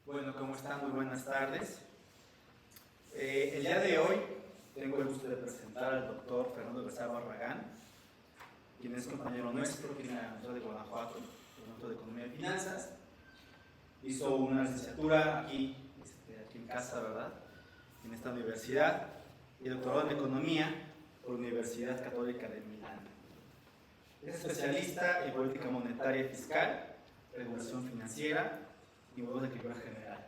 Bueno, ¿cómo están? Muy buenas tardes. El día de hoy tengo el gusto de presentar al doctor Fernando Becerra Barragán, quien es compañero nuestro aquí en la Universidad de Guanajuato, Departamento de Economía y Finanzas. Hizo una licenciatura aquí en casa, ¿verdad? En esta universidad, y doctorado en Economía por la Universidad Católica de Milán. Es especialista en política monetaria y fiscal, regulación financiera y modelos de equilibrio general.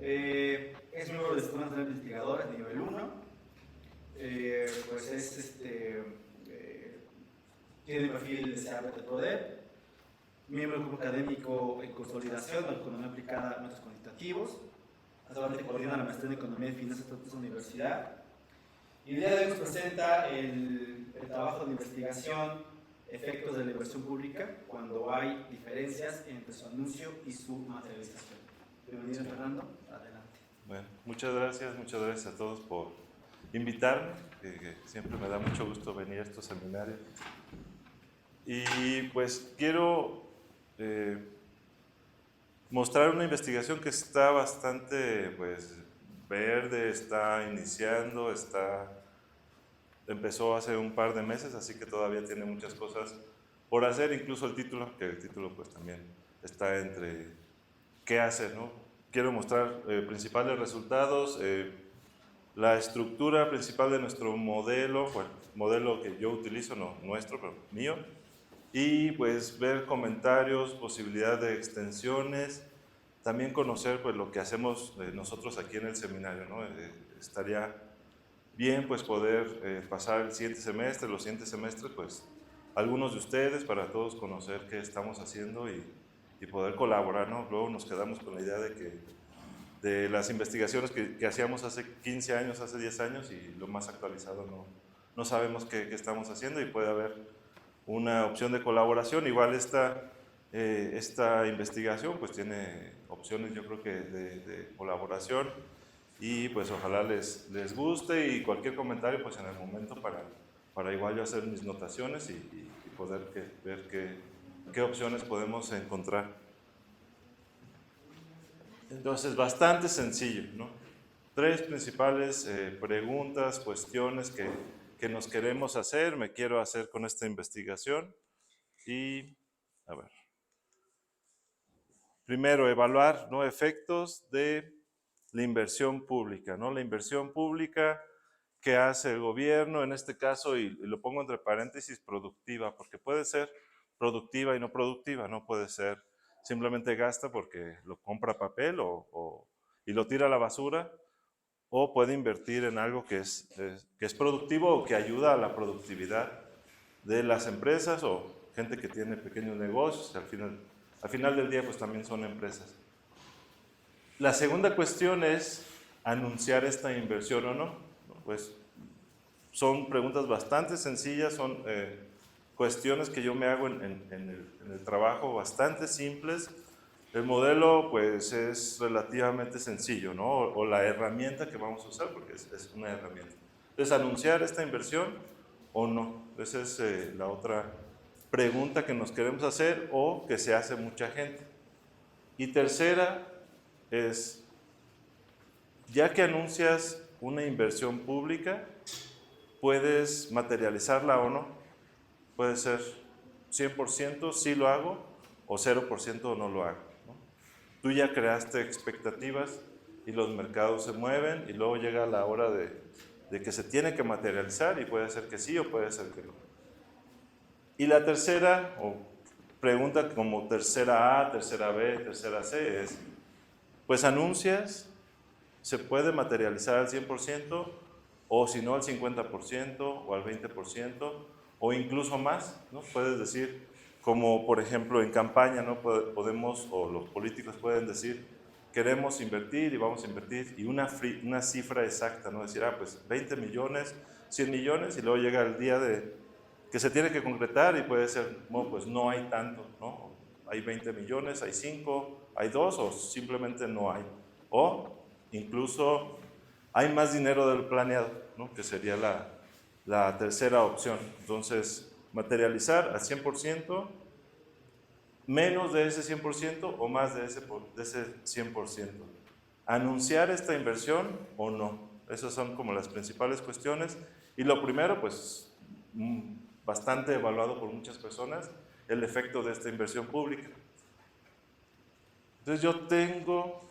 Es miembro del Sistema Nacional de Investigadores de nivel 1. Pues tiene perfil deseable de poder. Miembro del grupo académico en consolidación de la economía aplicada a métodos cuantitativos. Actualmente coordina la maestría en economía y finanzas de esta universidad. Y el día de hoy nos presenta el trabajo de investigación, efectos de la inversión pública cuando hay diferencias entre su anuncio y su materialización. Bienvenido, Fernando. Adelante. Bueno, muchas gracias a todos por invitarme, que siempre me da mucho gusto venir a estos seminarios. Y pues quiero mostrar una investigación que está bastante verde, está iniciando, empezó hace un par de meses, así que todavía tiene muchas cosas por hacer, incluso el título pues también está entre qué hacer, ¿no? Quiero mostrar principales resultados, la estructura principal de nuestro modelo, bueno, modelo que yo utilizo, no nuestro, pero mío, y pues ver comentarios, posibilidad de extensiones, también conocer pues lo que hacemos nosotros aquí en el seminario, ¿no? Estaría bien pues poder pasar el siguiente semestre, los siguientes semestres, pues algunos de ustedes, para todos conocer qué estamos haciendo y poder colaborar, ¿no? Luego nos quedamos con la idea de las investigaciones que hacíamos hace 15 años, hace 10 años, y lo más actualizado no sabemos qué estamos haciendo, y puede haber una opción de colaboración. Igual esta investigación pues tiene opciones, yo creo que de colaboración, y pues ojalá les guste, y cualquier comentario pues en el momento para igual yo hacer mis notaciones y poder ver qué opciones podemos encontrar. Entonces, bastante sencillo, ¿no? Tres principales preguntas, cuestiones que nos queremos hacer, me quiero hacer con esta investigación. Y, a ver, primero, evaluar, ¿no?, efectos de la inversión pública, ¿no? La inversión pública que hace el gobierno, en este caso, y lo pongo entre paréntesis, productiva, porque puede ser productiva y no productiva, no puede ser simplemente gasta porque lo compra papel y lo tira a la basura, o puede invertir en algo que es productivo o que ayuda a la productividad de las empresas o gente que tiene pequeños negocios. Al final del día pues también son empresas. La segunda cuestión es anunciar esta inversión o no. Pues son preguntas bastante sencillas, son cuestiones que yo me hago en el trabajo, bastante simples. El modelo pues es relativamente sencillo, ¿no? O la herramienta que vamos a usar, porque es una herramienta. Entonces, anunciar esta inversión o no. Esa es la otra pregunta que nos queremos hacer o que se hace mucha gente. Y tercera es, ya que anuncias una inversión pública, puedes materializarla o no. Puede ser 100% sí lo hago o 0% no lo hago, ¿no? Tú ya creaste expectativas y los mercados se mueven, y luego llega la hora de que se tiene que materializar, y puede ser que sí o puede ser que no. Y la tercera, o pregunta como tercera A, tercera B, tercera C, es, pues anuncias, se puede materializar al 100%, o si no al 50% o al 20%, o incluso más, ¿no? Puedes decir, como por ejemplo en campaña, ¿no? Podemos, o los políticos pueden decir, queremos invertir y vamos a invertir, y una cifra exacta, ¿no? Decir, pues 20 millones, 100 millones, y luego llega el día que se tiene que concretar, y puede ser, bueno, pues no hay tanto, ¿no? Hay 20 millones, hay 5, hay 2, o simplemente no hay. O incluso hay más dinero del planeado, ¿no? Que sería la tercera opción. Entonces, materializar al 100%, menos de ese 100% o más de ese 100%. ¿Anunciar esta inversión o no? Esas son como las principales cuestiones. Y lo primero, pues bastante evaluado por muchas personas, el efecto de esta inversión pública. Entonces yo tengo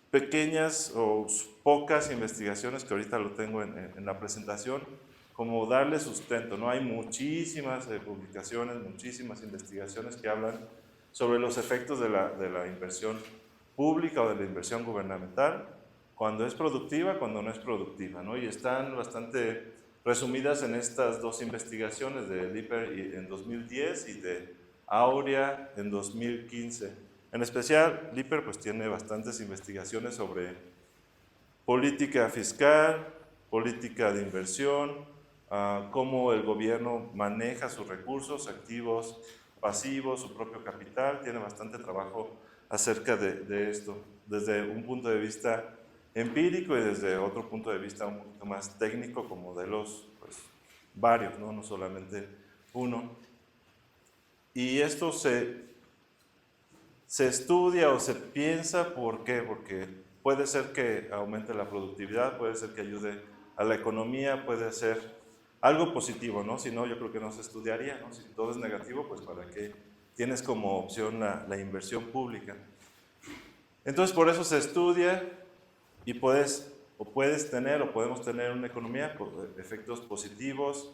pequeñas o pocas investigaciones que ahorita lo tengo en la presentación, como darle sustento, ¿no? Hay muchísimas publicaciones, muchísimas investigaciones que hablan sobre los efectos de la inversión pública o de la inversión gubernamental, cuando es productiva, cuando no es productiva, ¿no? Y están bastante resumidas en estas dos investigaciones de Lipper en 2010 y de Aurea en 2015. En especial, Lipper pues tiene bastantes investigaciones sobre política fiscal, política de inversión, cómo el gobierno maneja sus recursos, activos, pasivos, su propio capital. Tiene bastante trabajo acerca de esto, desde un punto de vista empírico y desde otro punto de vista un poquito más técnico, con modelos pues, varios, ¿no? No solamente uno. Y esto se estudia o se piensa, ¿por qué? Porque puede ser que aumente la productividad, puede ser que ayude a la economía, puede ser algo positivo, ¿no? Si no, yo creo que no se estudiaría, ¿no? Si todo es negativo, pues ¿para qué tienes como opción la inversión pública? Entonces, por eso se estudia y puedes tener o podemos tener una economía con efectos positivos,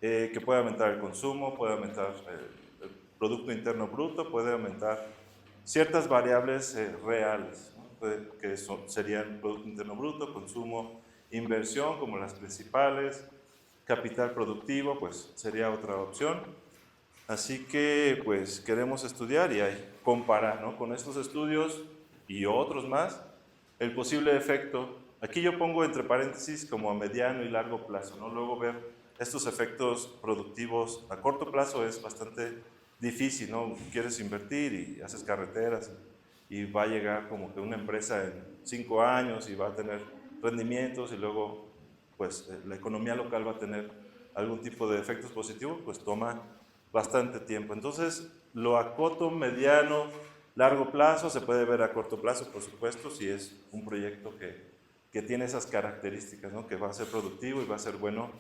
que puede aumentar el consumo, puede aumentar el Producto Interno Bruto, puede aumentar ciertas variables reales, ¿no? Que serían Producto Interno Bruto, consumo, inversión como las principales, capital productivo, pues sería otra opción. Así que pues queremos estudiar y comparar, ¿no? Con estos estudios y otros más el posible efecto. Aquí yo pongo entre paréntesis como a mediano y largo plazo, ¿no? Luego ver estos efectos productivos a corto plazo es bastante difícil, ¿no? Quieres invertir y haces carreteras y va a llegar como que una empresa en 5 años y va a tener rendimientos y luego pues la economía local va a tener algún tipo de efectos positivos, pues toma bastante tiempo. Entonces lo acoto mediano, largo plazo, se puede ver a corto plazo, por supuesto, si es un proyecto que tiene esas características, ¿no? Que va a ser productivo y va a ser bueno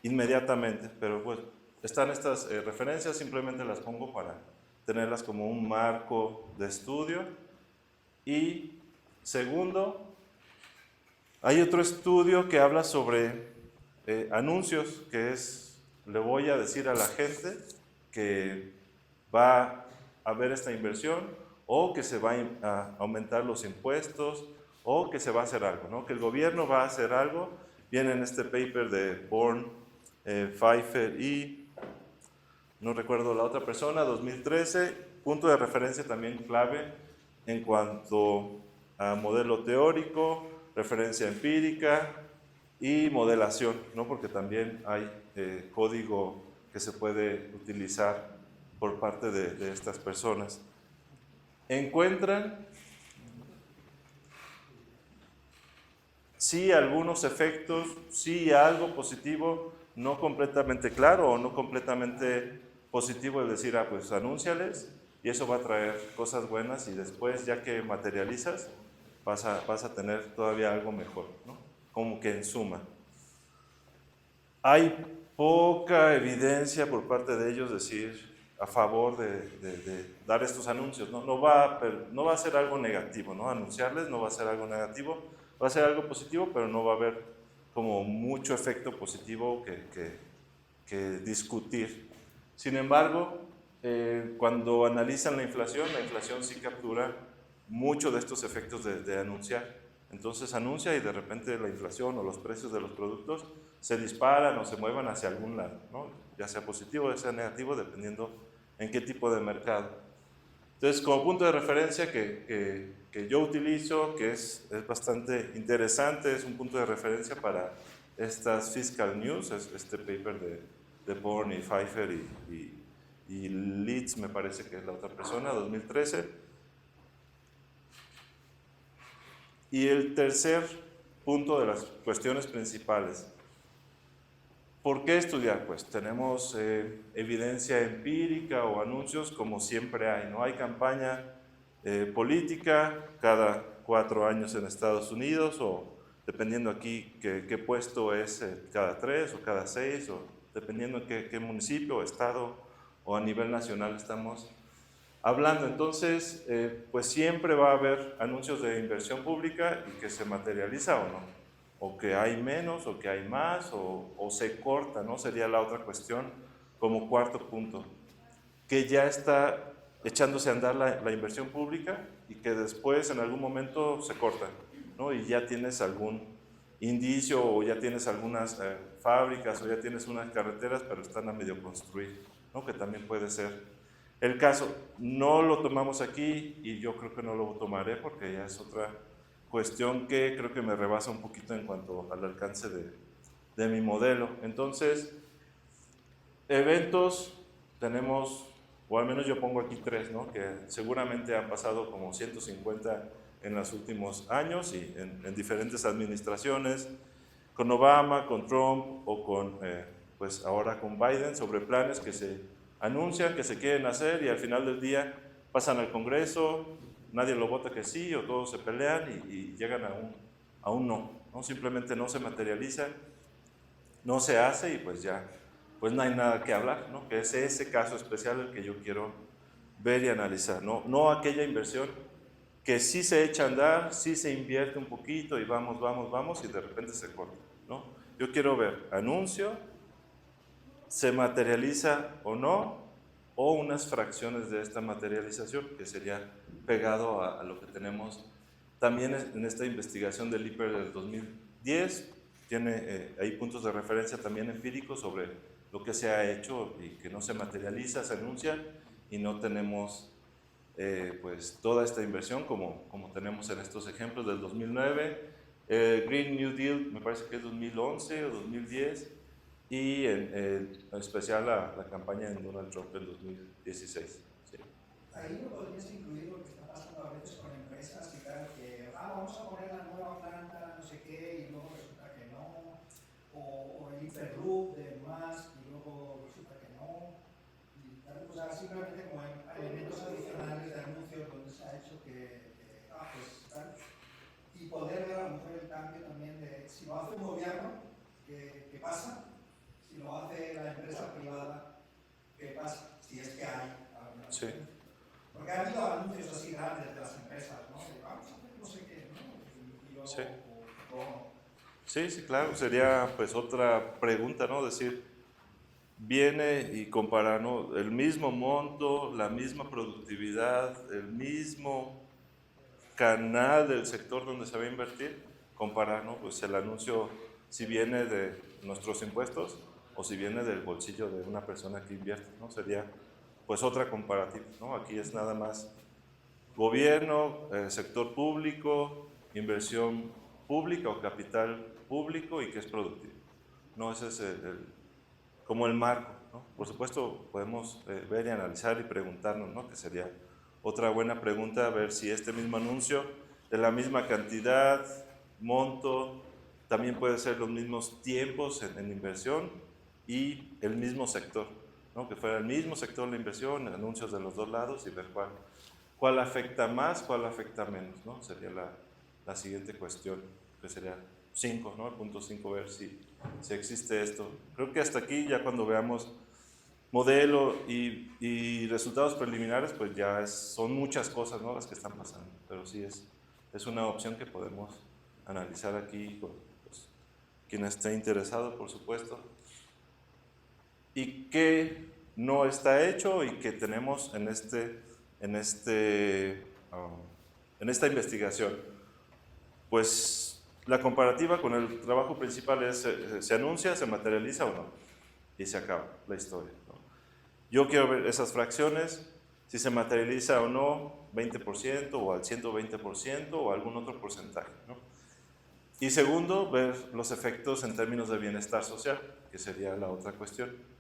inmediatamente, pero pues están estas referencias, simplemente las pongo para tenerlas como un marco de estudio. Y segundo, hay otro estudio que habla sobre anuncios, que es, le voy a decir a la gente que va a haber esta inversión o que se va a aumentar los impuestos o que se va a hacer algo, ¿no? Que el gobierno va a hacer algo. Viene en este paper de Born, Pfeiffer y no recuerdo la otra persona, 2013, punto de referencia también clave en cuanto a modelo teórico, referencia empírica y modelación, ¿no? Porque también hay código que se puede utilizar por parte de estas personas. Encuentran sí algunos efectos, sí algo positivo, no completamente claro o no completamente positivo, es decir, pues anúnciales y eso va a traer cosas buenas y después ya que materializas vas a tener todavía algo mejor, ¿no? Como que en suma. Hay poca evidencia por parte de ellos decir a favor de dar estos anuncios, ¿no? No va a ser algo negativo, ¿no? Anunciarles no va a ser algo negativo, va a ser algo positivo, pero no va a haber como mucho efecto positivo que discutir. Sin embargo, cuando analizan la inflación sí captura mucho de estos efectos de anunciar. Entonces anuncia y de repente la inflación o los precios de los productos se disparan o se muevan hacia algún lado, ¿no? Ya sea positivo o ya sea negativo, dependiendo en qué tipo de mercado. Entonces, como punto de referencia que yo utilizo, que es bastante interesante, es un punto de referencia para estas Fiscal News, es este paper de Born y Pfeiffer y Leeds, me parece que es la otra persona, 2013. Y el tercer punto de las cuestiones principales. ¿Por qué estudiar? Pues tenemos evidencia empírica o anuncios como siempre hay, ¿no? Hay campaña política cada 4 años en Estados Unidos o dependiendo aquí qué puesto es cada 3 o cada 6 o dependiendo qué municipio, estado o a nivel nacional estamos hablando. Entonces, pues siempre va a haber anuncios de inversión pública y que se materializa o no. O que hay menos, o que hay más, o se corta, ¿no? Sería la otra cuestión, como cuarto punto, que ya está echándose a andar la inversión pública y que después en algún momento se corta, ¿no? Y ya tienes algún indicio o ya tienes algunas fábricas o ya tienes unas carreteras, pero están a medio construir, ¿no? Que también puede ser el caso. No lo tomamos aquí y yo creo que no lo tomaré porque ya es otra cuestión que creo que me rebasa un poquito en cuanto al alcance de mi modelo. Entonces, eventos tenemos, o al menos yo pongo aquí 3, ¿no? Que seguramente han pasado como 150 en los últimos años y en diferentes administraciones, con Obama, con Trump o con, pues ahora con Biden, sobre planes que se anuncian, que se quieren hacer y al final del día pasan al Congreso, nadie lo vota que sí o todos se pelean y llegan a un no, ¿no? Simplemente no se materializa, no se hace y pues ya, pues no hay nada que hablar, ¿no? Que es ese caso especial el que yo quiero ver y analizar, ¿no? No aquella inversión que sí se echa a andar, sí se invierte un poquito y vamos, vamos, vamos y de repente se corta, ¿no? Yo quiero ver anuncio, se materializa o no, o unas fracciones de esta materialización, que sería pegado a lo que tenemos también en esta investigación del IPER del 2010, tiene hay puntos de referencia también empíricos sobre lo que se ha hecho y que no se materializa, se anuncia y no tenemos pues toda esta inversión como tenemos en estos ejemplos del 2009, Green New Deal me parece que es 2011 o 2010 y en especial la campaña de Donald Trump en 2016. Sí. Ahí no podrías incluir lo que está pasando a veces con empresas y tal, que vamos a poner la nueva planta, no sé qué, y luego resulta que no, o el Hyperloop de Musk y luego resulta que no, y tal, o sea, simplemente como elementos adicionales de anuncios donde se ha hecho pues tal, y poder ver a lo mejor el cambio también de si lo hace un gobierno, ¿qué pasa? Si lo hace la empresa privada, ¿qué pasa? Si es que hay alguna Sí. porque ha habido anuncios así grandes de las empresas, ¿no? De vamos a hacer no sé qué, ¿no? Y luego, Sí. o Sí, sí, claro. Sería pues otra pregunta, ¿no? Decir, viene y compara, ¿no? El mismo monto, la misma productividad, el mismo canal del sector donde se va a invertir, comparar, ¿no? Pues el anuncio si viene de nuestros impuestos o si viene del bolsillo de una persona que invierte, ¿no? Sería pues otra comparativa, ¿no? Aquí es nada más gobierno, sector público, inversión pública o capital público y que es productivo. No, ese es como el marco, ¿no? Por supuesto, podemos ver y analizar y preguntarnos, ¿no? Que sería otra buena pregunta, ver si este mismo anuncio, de la misma cantidad, monto, también puede ser los mismos tiempos en inversión y el mismo sector, ¿no? Que fuera el mismo sector la inversión, anuncios de los dos lados y ver cuál afecta más, cuál afecta menos, ¿no? Sería la siguiente cuestión, que sería 5, ¿no? El punto 5, ver si existe esto. Creo que hasta aquí, ya cuando veamos modelo y resultados preliminares, pues ya son muchas cosas, ¿no? Las que están pasando, pero sí es una opción que podemos analizar aquí con pues, quien esté interesado, por supuesto. Y qué no está hecho y que tenemos en esta investigación. Pues la comparativa con el trabajo principal es, ¿se anuncia, se materializa o no? Y se acaba la historia, ¿no? Yo quiero ver esas fracciones, si se materializa o no, 20% o al 120% o algún otro porcentaje, ¿no? Y segundo, ver los efectos en términos de bienestar social, que sería la otra cuestión.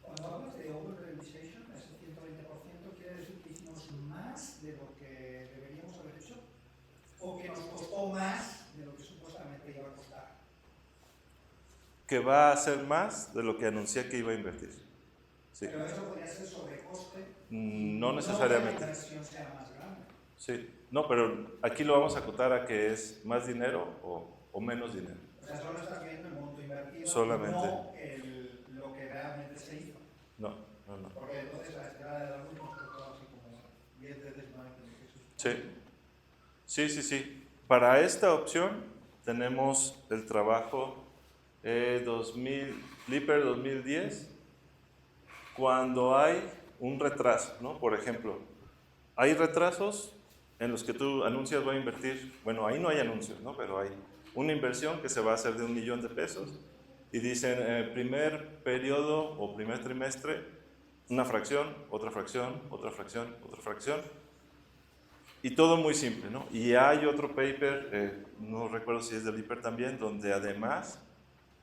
cuando hablas de over-realization, ese 120%, ¿quiere decir que hicimos más de lo que deberíamos haber hecho? ¿O que nos costó más de lo que supuestamente iba a costar? que va a hacer más de lo que anuncia que iba a invertir. Sí. Pero eso podría ser sobrecoste. No No que la necesariamente. inversión sea más grande. Sí, no, pero aquí lo vamos a acotar a que es más dinero o menos dinero. O sea, solo estás viendo el monto invertido, Solamente. no lo que realmente se hizo. No. Porque entonces a la escala de la luz nos costó así como 10 veces más de lo que Sí. Para esta opción tenemos el trabajo LIPER 2010, cuando hay un retraso, ¿no? Por ejemplo, hay retrasos en los que tú anuncias voy a invertir, bueno, ahí no hay anuncios, ¿no? Pero hay una inversión que se va a hacer de $1 millón y dicen primer periodo o primer trimestre, una fracción, otra fracción, otra fracción, otra fracción, y todo muy simple, ¿no? Y hay otro paper, no recuerdo si es del LIPER también, donde además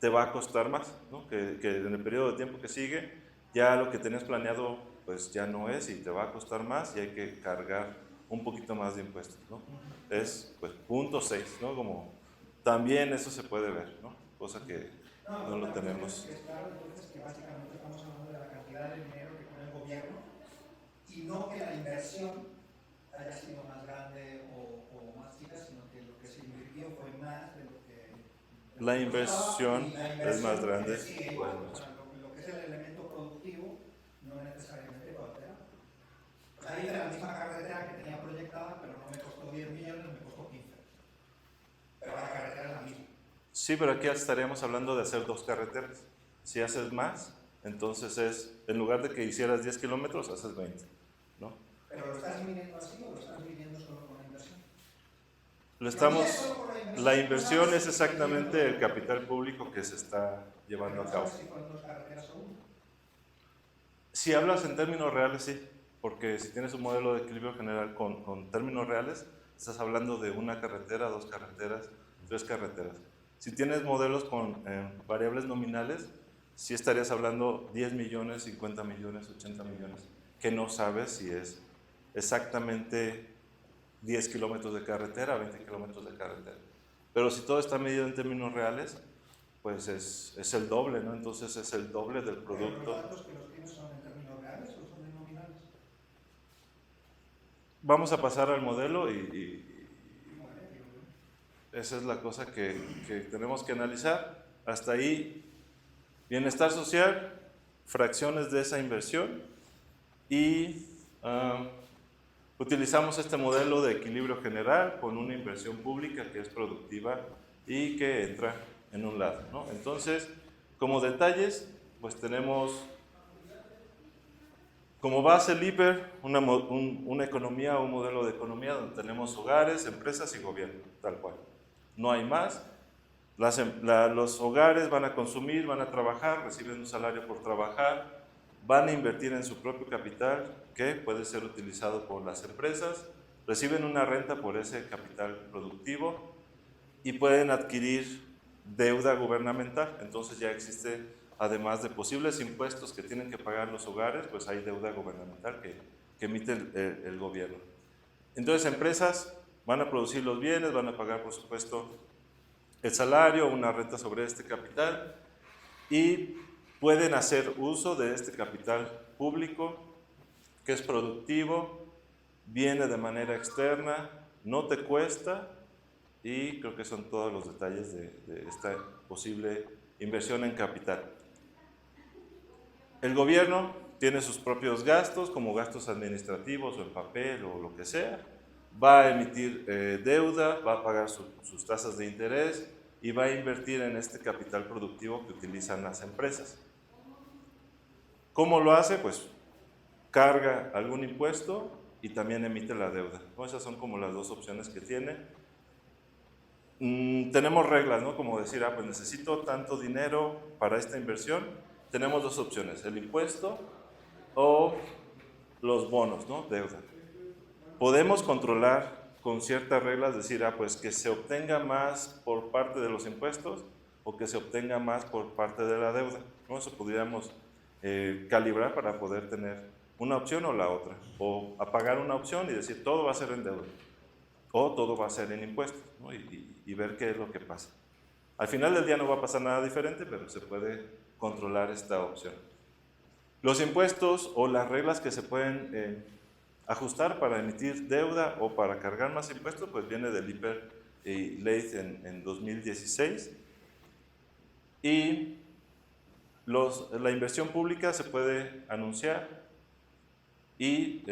te va a costar más, ¿no? Que en el periodo de tiempo que sigue, ya lo que tenías planeado, pues ya no es y te va a costar más y hay que cargar un poquito más de impuestos, ¿no? Es, pues, 0.6, ¿no? Como también eso se puede ver, ¿no? Cosa que no lo tenemos. es claro, entonces, que básicamente estamos hablando de la cantidad de dinero que pone el gobierno y no que la inversión haya sido más grande o más chica, sino que lo que se invirtió fue más de lo que... La inversión es más grande. Igual, o sea, lo que es el elemento productivo no necesariamente va a alterar. O sea, hice la misma carretera que tenía proyectada, pero no me costó 10 millones, me costó 15. Pero la carretera es la misma. Sí, pero aquí estaríamos hablando de hacer 2 carreteras. Si haces más, entonces en lugar de que hicieras 10 kilómetros, haces 20, ¿no? ¿Pero lo estás midiendo así o lo estás midiendo solo con la inversión? La inversión es exactamente el capital público que se está llevando a cabo. Si fueron 2 carreteras o 1. Si hablas en términos reales, sí, porque si tienes un modelo de equilibrio general con términos reales, estás hablando de 1 carretera, 2 carreteras, 3 carreteras. Si tienes modelos con variables nominales, sí estarías hablando 10 millones, 50 millones, 80 millones, que no sabes si es exactamente 10 kilómetros de carretera, 20 kilómetros de carretera. Pero si todo está medido en términos reales, pues es el doble, ¿no? Entonces es el doble del producto. ¿Los datos que los tienes son en términos reales o son en nominales? Vamos a pasar al modelo y esa es la cosa que tenemos que analizar. Hasta ahí, bienestar social, fracciones de esa inversión y utilizamos este modelo de equilibrio general con una inversión pública que es productiva y que entra en un lado, ¿no? Entonces, como detalles, pues tenemos como base el LIPER una economía o un modelo de economía donde tenemos hogares, empresas y gobierno, tal cual. No hay más. Los hogares van a consumir, van a trabajar, reciben un salario por trabajar, van a invertir en su propio capital, que puede ser utilizado por las empresas, reciben una renta por ese capital productivo y pueden adquirir deuda gubernamental. Entonces ya existe, además de posibles impuestos que tienen que pagar los hogares, pues hay deuda gubernamental que emite el gobierno. Entonces empresas van a producir los bienes, van a pagar por supuesto el salario, una renta sobre este capital y pueden hacer uso de este capital público que es productivo, viene de manera externa, no te cuesta y creo que son todos los detalles de esta posible inversión en capital. El gobierno tiene sus propios gastos, como gastos administrativos o en papel o lo que sea, va a emitir deuda, va a pagar sus tasas de interés y va a invertir en este capital productivo que utilizan las empresas. ¿Cómo lo hace? Pues carga algún impuesto y también emite la deuda, ¿no? Esas son como las 2 opciones que tiene. Tenemos reglas, ¿no? Como decir, pues necesito tanto dinero para esta inversión. Tenemos 2 opciones, el impuesto o los bonos, ¿no? Deuda. Podemos controlar con ciertas reglas, decir, pues que se obtenga más por parte de los impuestos o que se obtenga más por parte de la deuda, ¿no? Eso podríamos calibrar para poder tener una opción o la otra, o apagar una opción y decir todo va a ser en deuda, o todo va a ser en impuestos, ¿no? y ver qué es lo que pasa. Al final del día no va a pasar nada diferente, pero se puede controlar esta opción. Los impuestos o las reglas que se pueden ajustar para emitir deuda o para cargar más impuestos, pues viene del IPER y ley en 2016. Y la inversión pública se puede anunciar y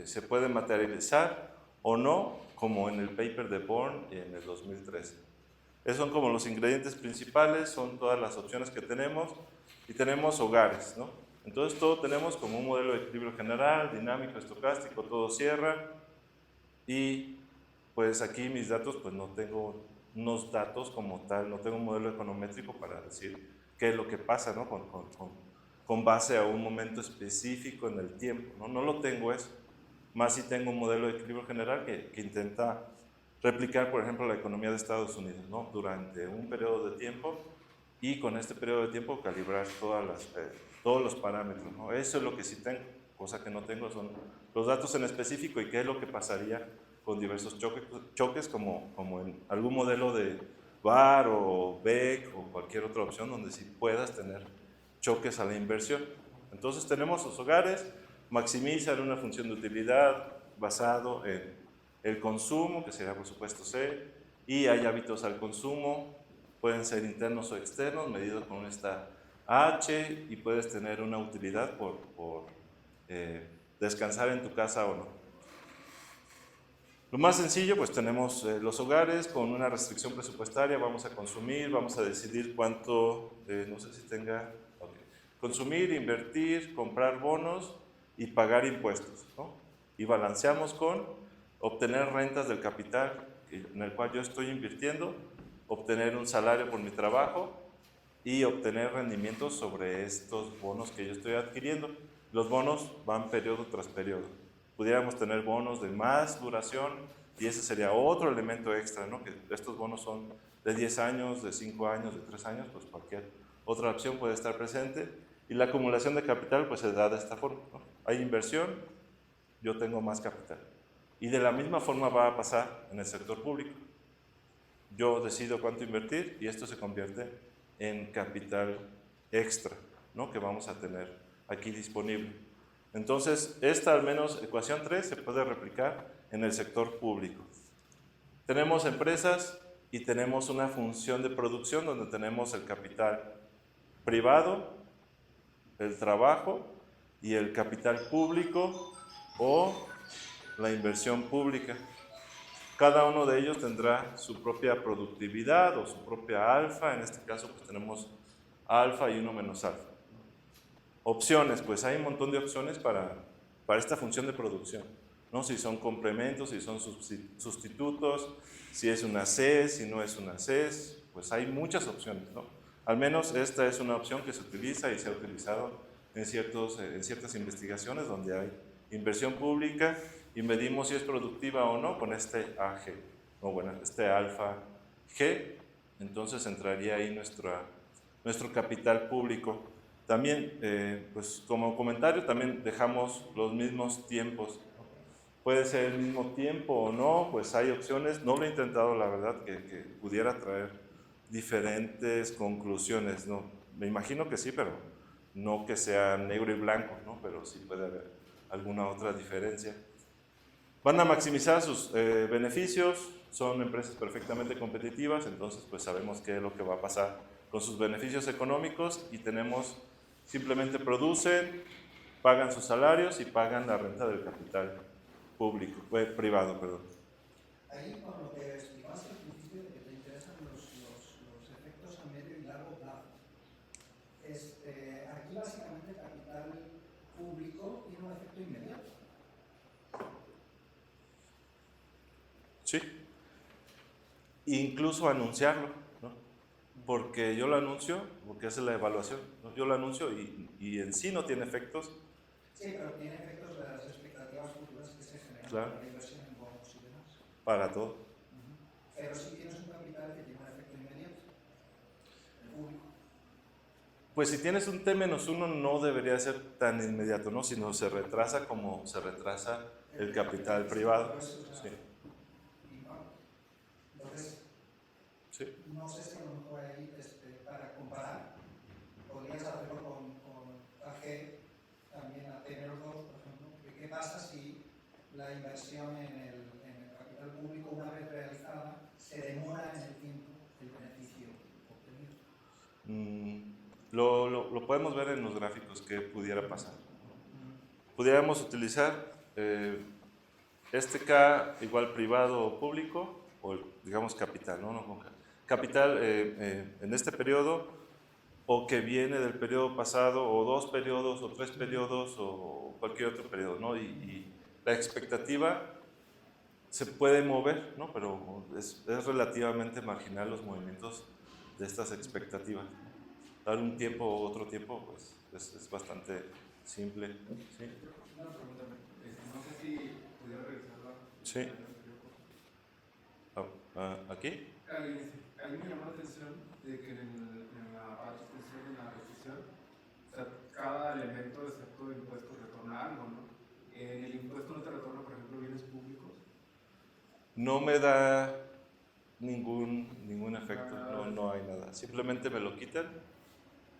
se puede materializar o no, como en el paper de Born en el 2013. Esos son como los ingredientes principales, son todas las opciones que tenemos, y tenemos hogares, ¿no? Entonces todo tenemos como un modelo de equilibrio general, dinámico, estocástico, todo cierra, y pues aquí mis datos, pues no tengo unos datos como tal, no tengo un modelo econométrico para decir qué es lo que pasa, ¿no? Con base a un momento específico en el tiempo, ¿no? No lo tengo eso, más si tengo un modelo de equilibrio general que intenta replicar, por ejemplo, la economía de Estados Unidos, ¿no? Durante un periodo de tiempo, y con este periodo de tiempo calibrar todos los parámetros, ¿no? Eso es lo que sí tengo, cosa que no tengo son los datos en específico y qué es lo que pasaría con diversos choques como en algún modelo de VAR o BEC o cualquier otra opción donde sí puedas tener choques a la inversión. Entonces tenemos los hogares, maximizan una función de utilidad basado en el consumo, que sería por supuesto C, y hay hábitos al consumo, pueden ser internos o externos, medidos con esta H, y puedes tener una utilidad por descansar en tu casa o no. Lo más sencillo, pues tenemos los hogares con una restricción presupuestaria, vamos a consumir, vamos a decidir cuánto, no sé si tenga, okay. Consumir, invertir, comprar bonos y pagar impuestos, ¿no? Y balanceamos con obtener rentas del capital en el cual yo estoy invirtiendo, obtener un salario por mi trabajo y obtener rendimientos sobre estos bonos que yo estoy adquiriendo. Los bonos van periodo tras periodo. Pudiéramos tener bonos de más duración y ese sería otro elemento extra, ¿no? Que estos bonos son de 10 años, de 5 años, de 3 años, pues cualquier otra opción puede estar presente. Y la acumulación de capital pues se da de esta forma, ¿no? Hay inversión, yo tengo más capital. Y de la misma forma va a pasar en el sector público. Yo decido cuánto invertir y esto se convierte en capital extra, ¿no? Que vamos a tener aquí disponible. Entonces, esta al menos ecuación 3 se puede replicar en el sector público. Tenemos empresas y tenemos una función de producción donde tenemos el capital privado, el trabajo y el capital público o la inversión pública. Cada uno de ellos tendrá su propia productividad o su propia alfa. En este caso, pues tenemos alfa y 1 menos alfa. Opciones, pues hay un montón de opciones para esta función de producción, ¿no? Si son complementos, si son sustitutos, si es una C, si no es una C, pues hay muchas opciones, ¿no? Al menos esta es una opción que se utiliza y se ha utilizado en ciertas investigaciones donde hay inversión pública y medimos si es productiva o no con este AG, o bueno, este alfa G, entonces entraría ahí nuestro capital público. También, pues como comentario, también dejamos los mismos tiempos. Puede ser el mismo tiempo o no, pues hay opciones. No lo he intentado, la verdad, que pudiera traer diferentes conclusiones, ¿no? Me imagino que sí, pero no que sea negro y blanco, ¿no? Pero sí puede haber alguna otra diferencia. Van a maximizar sus beneficios, son empresas perfectamente competitivas, entonces pues sabemos qué es lo que va a pasar con sus beneficios económicos y tenemos, simplemente producen, pagan sus salarios y pagan la renta del capital público, privado, perdón. Ahí con lo que explicaste al principio de que te interesan los efectos a medio y largo plazo, aquí básicamente el capital público tiene un efecto inmediato. Sí, incluso anunciarlo, ¿no? Porque yo lo anuncio, porque hace la evaluación, ¿no? Yo lo anuncio y en sí no tiene efectos. Sí, pero tiene efectos de las expectativas futuras que se generan, Claro, para la inversión en bonos y demás. para todo. Pero si tienes un capital que tiene un efecto inmediato, el público. Pues si tienes un T-1 no debería ser tan inmediato, ¿no? Sino se retrasa como se retrasa el capital privado. Sí. Entonces, Sí. No sé si a lo mejor ahí, para comparar, podrías hacerlo con AG, también a Tener 2, por ejemplo. ¿Qué pasa si la inversión en el capital público, una vez realizada, se demora en el tiempo el beneficio obtenido? Lo podemos ver en los gráficos que pudiera pasar. Pudiéramos utilizar este K igual privado o público, o digamos capital, ¿no? Capital en este periodo, o que viene del periodo pasado, o 2 periodos, o 3 periodos, o cualquier otro periodo, ¿no? Y la expectativa se puede mover, ¿no? Pero es relativamente marginal los movimientos de estas expectativas. Dar un tiempo o otro tiempo, pues es bastante simple. ¿Sí? Una pregunta, no sé si pudiera revisarla. Sí. ¿Aquí? Ahí me llamó la atención de que en la parte posterior de la decisión, o sea, cada elemento excepto de impuestos retorna algo, ¿no? En el impuesto no te retorna, por ejemplo, bienes públicos. No me da ningún efecto, no hay nada. Simplemente me lo quitan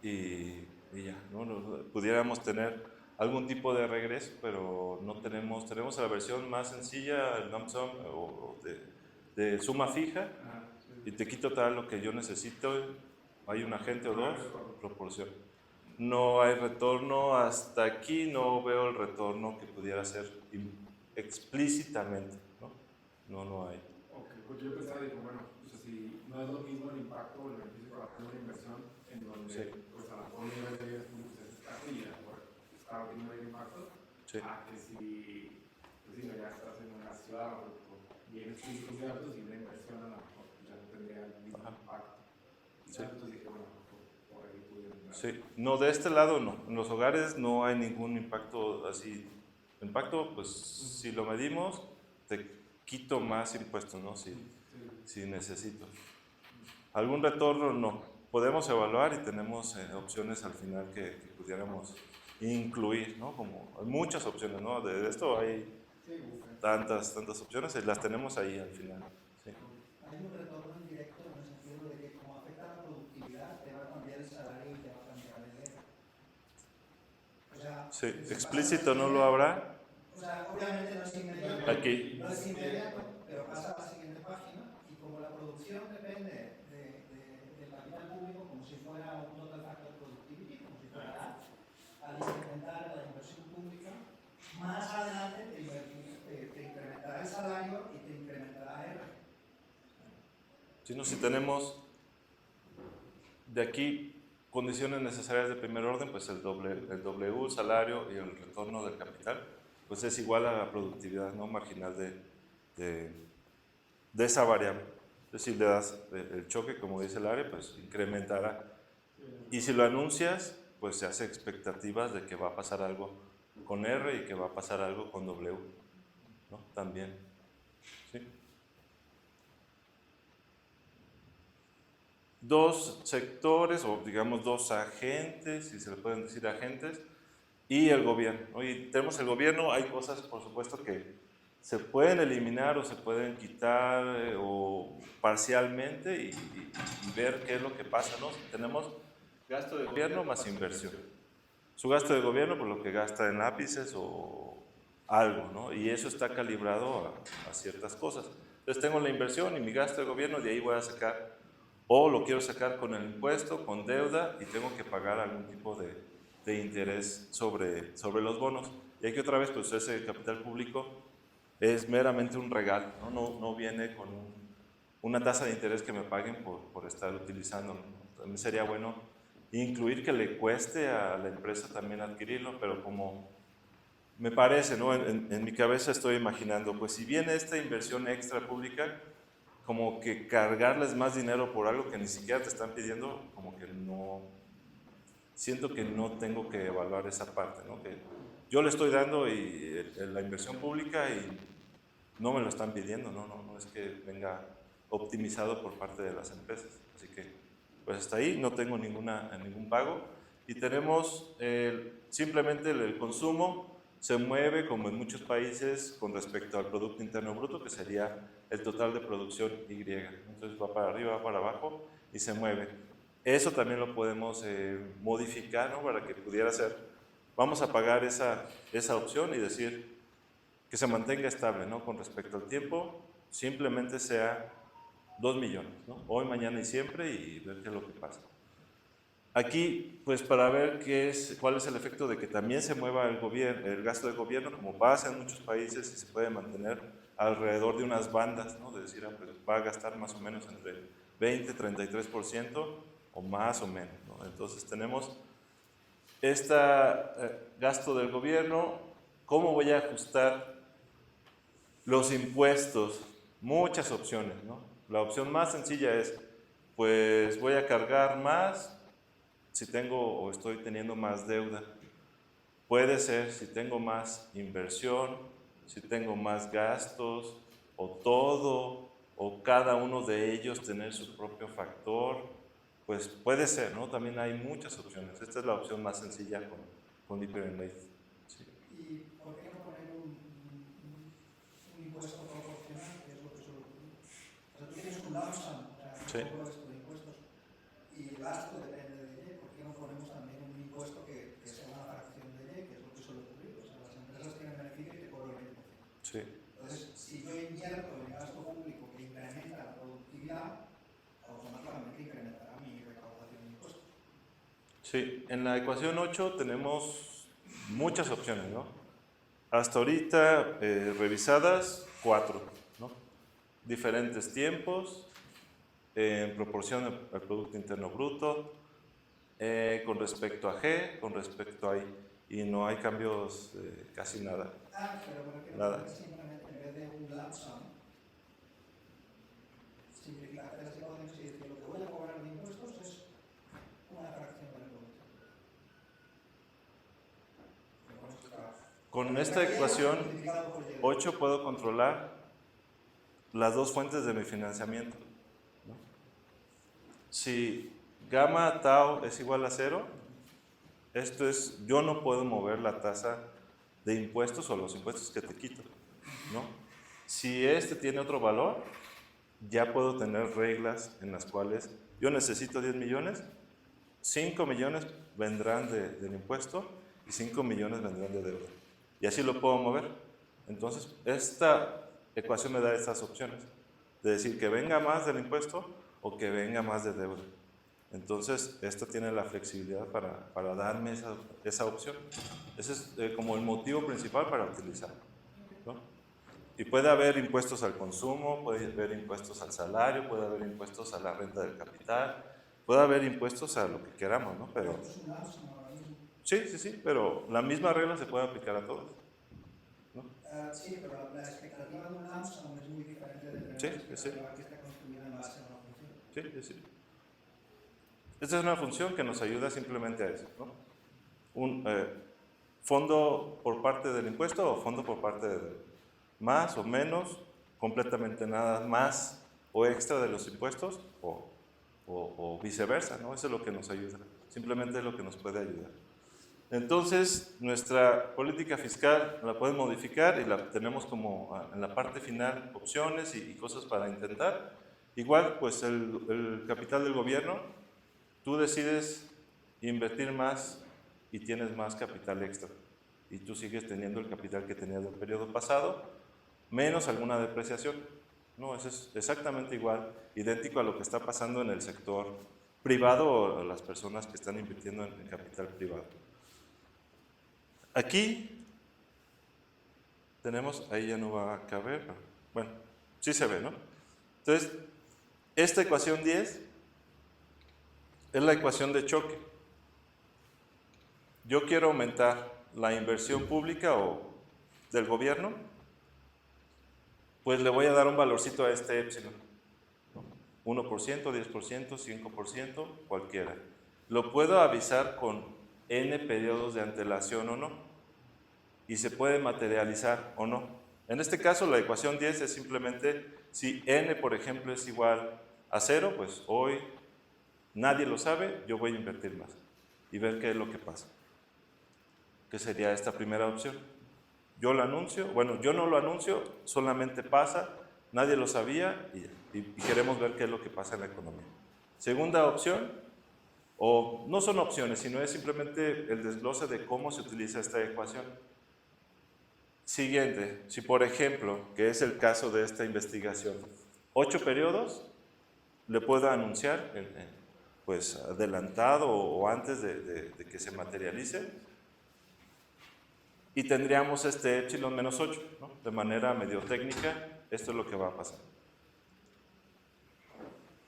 y ya, ¿no? Pudiéramos tener algún tipo de regreso, pero no tenemos la versión más sencilla, el lump sum o de suma fija, y te quito tal lo que yo necesito, hay un agente o dos, proporción. No hay retorno, hasta aquí no veo el retorno que pudiera ser explícitamente, ¿no? No hay. Ok, porque yo pensaba, digo, bueno, o sea, si no es lo mismo el impacto o el beneficio que va a tener una inversión en donde, Sí. pues a lo mejor un nivel de bienes públicos es escaso y a lo mejor claro tiene un mayor impacto, Sí. a que si, pues si ya estás en una ciudad o bienes públicos muy altos y una inversión a lo mejor ya no tendría el mismo impacto. Sí. Entonces dije, bueno, por ahí pudiera entrar. Sí, no, de este lado no. En los hogares no hay ningún impacto así. Impacto, pues si lo medimos, te quito más impuestos, ¿no? Si necesito. Algún retorno, no. Podemos evaluar y tenemos opciones al final que pudiéramos incluir, ¿no? Como hay muchas opciones, ¿no? De esto hay tantas opciones y las tenemos ahí al final. Sí. Hay un retorno indirecto en el sentido de que como afecta a la productividad, te va a cambiar el salario y te va a cambiar el dinero. O sea, Sí, explícito no lo habrá. O sea, obviamente no es inmediato. Aquí. No es inmediato, pero pasa a la siguiente página y como la producción depende del capital público como si fuera un total factor productivity, como si fuera al incrementar la inversión pública, más adelante te incrementará el salario y te incrementará R. Si tenemos de aquí condiciones necesarias de primer orden, pues el W, el salario y el retorno del capital, pues es igual a la productividad no marginal de esa variable. Entonces, si le das el choque, como dice el área, pues incrementará. Y si lo anuncias, pues se hace expectativas de que va a pasar algo con R y que va a pasar algo con W, ¿no? También. ¿Sí? Dos sectores, o digamos dos agentes, si se le pueden decir agentes, y el gobierno. Y tenemos el gobierno, hay cosas, por supuesto, que se pueden eliminar o se pueden quitar o parcialmente y ver qué es lo que pasa, ¿no? Tenemos gasto de gobierno más inversión. Su gasto de gobierno, por lo que gasta en lápices o algo, ¿no? Y eso está calibrado a ciertas cosas. Entonces tengo la inversión y mi gasto de gobierno, de ahí voy a sacar, o lo quiero sacar con el impuesto, con deuda, y tengo que pagar algún tipo de interés sobre los bonos. Y aquí otra vez, pues ese capital público es meramente un regalo, no viene con una tasa de interés que me paguen por estar utilizándolo. También sería bueno incluir que le cueste a la empresa también adquirirlo, pero como me parece, ¿no? En mi cabeza estoy imaginando, pues si viene esta inversión extra pública, como que cargarles más dinero por algo que ni siquiera te están pidiendo, como que no, siento que no tengo que evaluar esa parte, ¿no? Que yo le estoy dando la inversión pública y no me lo están pidiendo, no es que venga optimizado por parte de las empresas. Así que, pues hasta ahí no tengo ningún pago y tenemos simplemente el consumo se mueve, como en muchos países, con respecto al Producto Interno Bruto, que sería el total de producción Y. Entonces va para arriba, va para abajo y se mueve. Eso también lo podemos modificar, ¿no? Para que pudiera ser, vamos a pagar esa opción y decir que se mantenga estable, ¿no? Con respecto al tiempo, simplemente sea 2 millones, ¿no? Hoy, mañana y siempre, y ver qué es lo que pasa. Aquí, pues para ver cuál es el efecto de que también se mueva el gasto del gobierno, como pasa en muchos países, y se puede mantener alrededor de unas bandas, ¿no? De decir, pues va a gastar más o menos entre 20 y 33% o más o menos, ¿no? Entonces tenemos este gasto del gobierno. ¿Cómo voy a ajustar los impuestos? Muchas opciones, ¿no? La opción más sencilla es, pues voy a cargar más si tengo o estoy teniendo más deuda. Puede ser si tengo más inversión, si tengo más gastos, o todo, o cada uno de ellos tener su propio factor. Pues puede ser, ¿no? También hay muchas opciones. Esta es la opción más sencilla con Hyperinflation. Sí. ¿Y por qué no poner un impuesto proporcional, que es lo que suele ocurrir? O sea, tú tienes un lump sum, o sea, Sí. un poco esto de impuestos, y el gasto depende de Y. ¿Por qué no ponemos también un impuesto que sea una fracción de Y, que es lo que suele ocurrir? O sea, las empresas tienen beneficio y te cobran el 20%. Sí. Entonces, si yo invierto en gasto público que incrementa la productividad, automáticamente incrementará mi recaudación de impuestos. Sí, en la ecuación 8 tenemos muchas opciones, ¿no? Hasta ahorita revisadas 4, ¿no? Diferentes tiempos, en proporción al Producto Interno Bruto, con respecto a G, con respecto a I, y no hay cambios casi nada. Pero me refiero Nada. a que simplemente en vez de un lump sum, simplificar las ecuaciones y decir lo que voy a cobrar de impuestos es una fracción de la producción. Con esta ecuación 8 puedo controlar las dos fuentes de mi financiamiento, ¿no? Si gamma tau es igual a 0, esto es, yo no puedo mover la tasa de impuestos o los impuestos que te quito, ¿no? Si este tiene otro valor, ya puedo tener reglas en las cuales yo necesito 10 millones, 5 millones vendrán del impuesto y 5 millones vendrán de deuda. Y así lo puedo mover. Entonces, esta ecuación me da estas opciones, de decir que venga más del impuesto o que venga más de deuda. Entonces, esto tiene la flexibilidad para darme esa opción. Ese es como el motivo principal para utilizarlo, ¿no? Y puede haber impuestos al consumo, puede haber impuestos al salario, puede haber impuestos a la renta del capital, puede haber impuestos a lo que queramos, ¿no? Pero sí, pero la misma regla se puede aplicar a todos, ¿no? Sí, pero la expectativa de un lump sum es muy diferente de la expectativa que está construida en base a una función. Sí. Esta es una función que nos ayuda simplemente a eso, ¿no? Un fondo por parte del impuesto o fondo por parte de deuda. Más o menos, completamente nada más o extra de los impuestos o viceversa, ¿no? Eso es lo que nos ayuda, simplemente es lo que nos puede ayudar. Entonces, nuestra política fiscal la pueden modificar y la tenemos como en la parte final opciones y cosas para intentar. Igual, pues el capital del gobierno, tú decides invertir más y tienes más capital extra y tú sigues teniendo el capital que tenías del periodo pasado, menos alguna depreciación. No, eso es exactamente igual, idéntico a lo que está pasando en el sector privado o a las personas que están invirtiendo en capital privado. Aquí tenemos, ahí ya no va a caber, bueno, sí se ve, ¿no? Entonces, esta ecuación 10 es la ecuación de choque. Yo quiero aumentar la inversión pública o del gobierno, pues le voy a dar un valorcito a este épsilon, ¿no? 1%, 10%, 5%, cualquiera. Lo puedo avisar con n periodos de antelación o no, y se puede materializar o no. En este caso, la ecuación 10 es simplemente si n, por ejemplo, es igual a 0, pues hoy nadie lo sabe, yo voy a invertir más y ver qué es lo que pasa, que sería esta primera opción. Yo lo anuncio, bueno, yo no lo anuncio, solamente pasa, nadie lo sabía y queremos ver qué es lo que pasa en la economía. Segunda opción, o no son opciones, sino es simplemente el desglose de cómo se utiliza esta ecuación. Siguiente, si por ejemplo, que es el caso de esta investigación, 8 periodos, le puedo anunciar, pues adelantado o antes de que se materialice, y tendríamos este epsilon menos 8, ¿no? De manera medio técnica, esto es lo que va a pasar.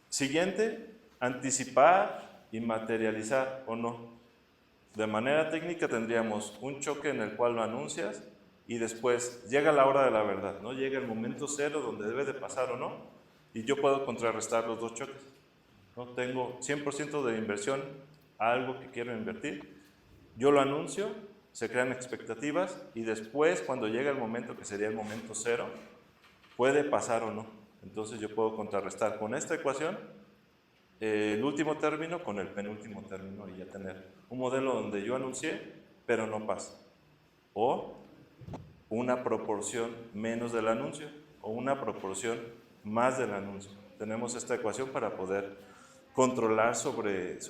Siguiente, anticipar y materializar o no. De manera técnica tendríamos un choque en el cual lo anuncias y después llega la hora de la verdad, ¿no? Llega el momento cero donde debe de pasar o no, y yo puedo contrarrestar los dos choques, ¿no? Tengo 100% de inversión a algo que quiero invertir, yo lo anuncio, se crean expectativas y después cuando llega el momento que sería el momento cero, puede pasar o no. Entonces yo puedo contrarrestar con esta ecuación el último término con el penúltimo término y ya tener un modelo donde yo anuncié, pero no pasa. O una proporción menos del anuncio o una proporción más del anuncio. Tenemos esta ecuación para poder controlar sobre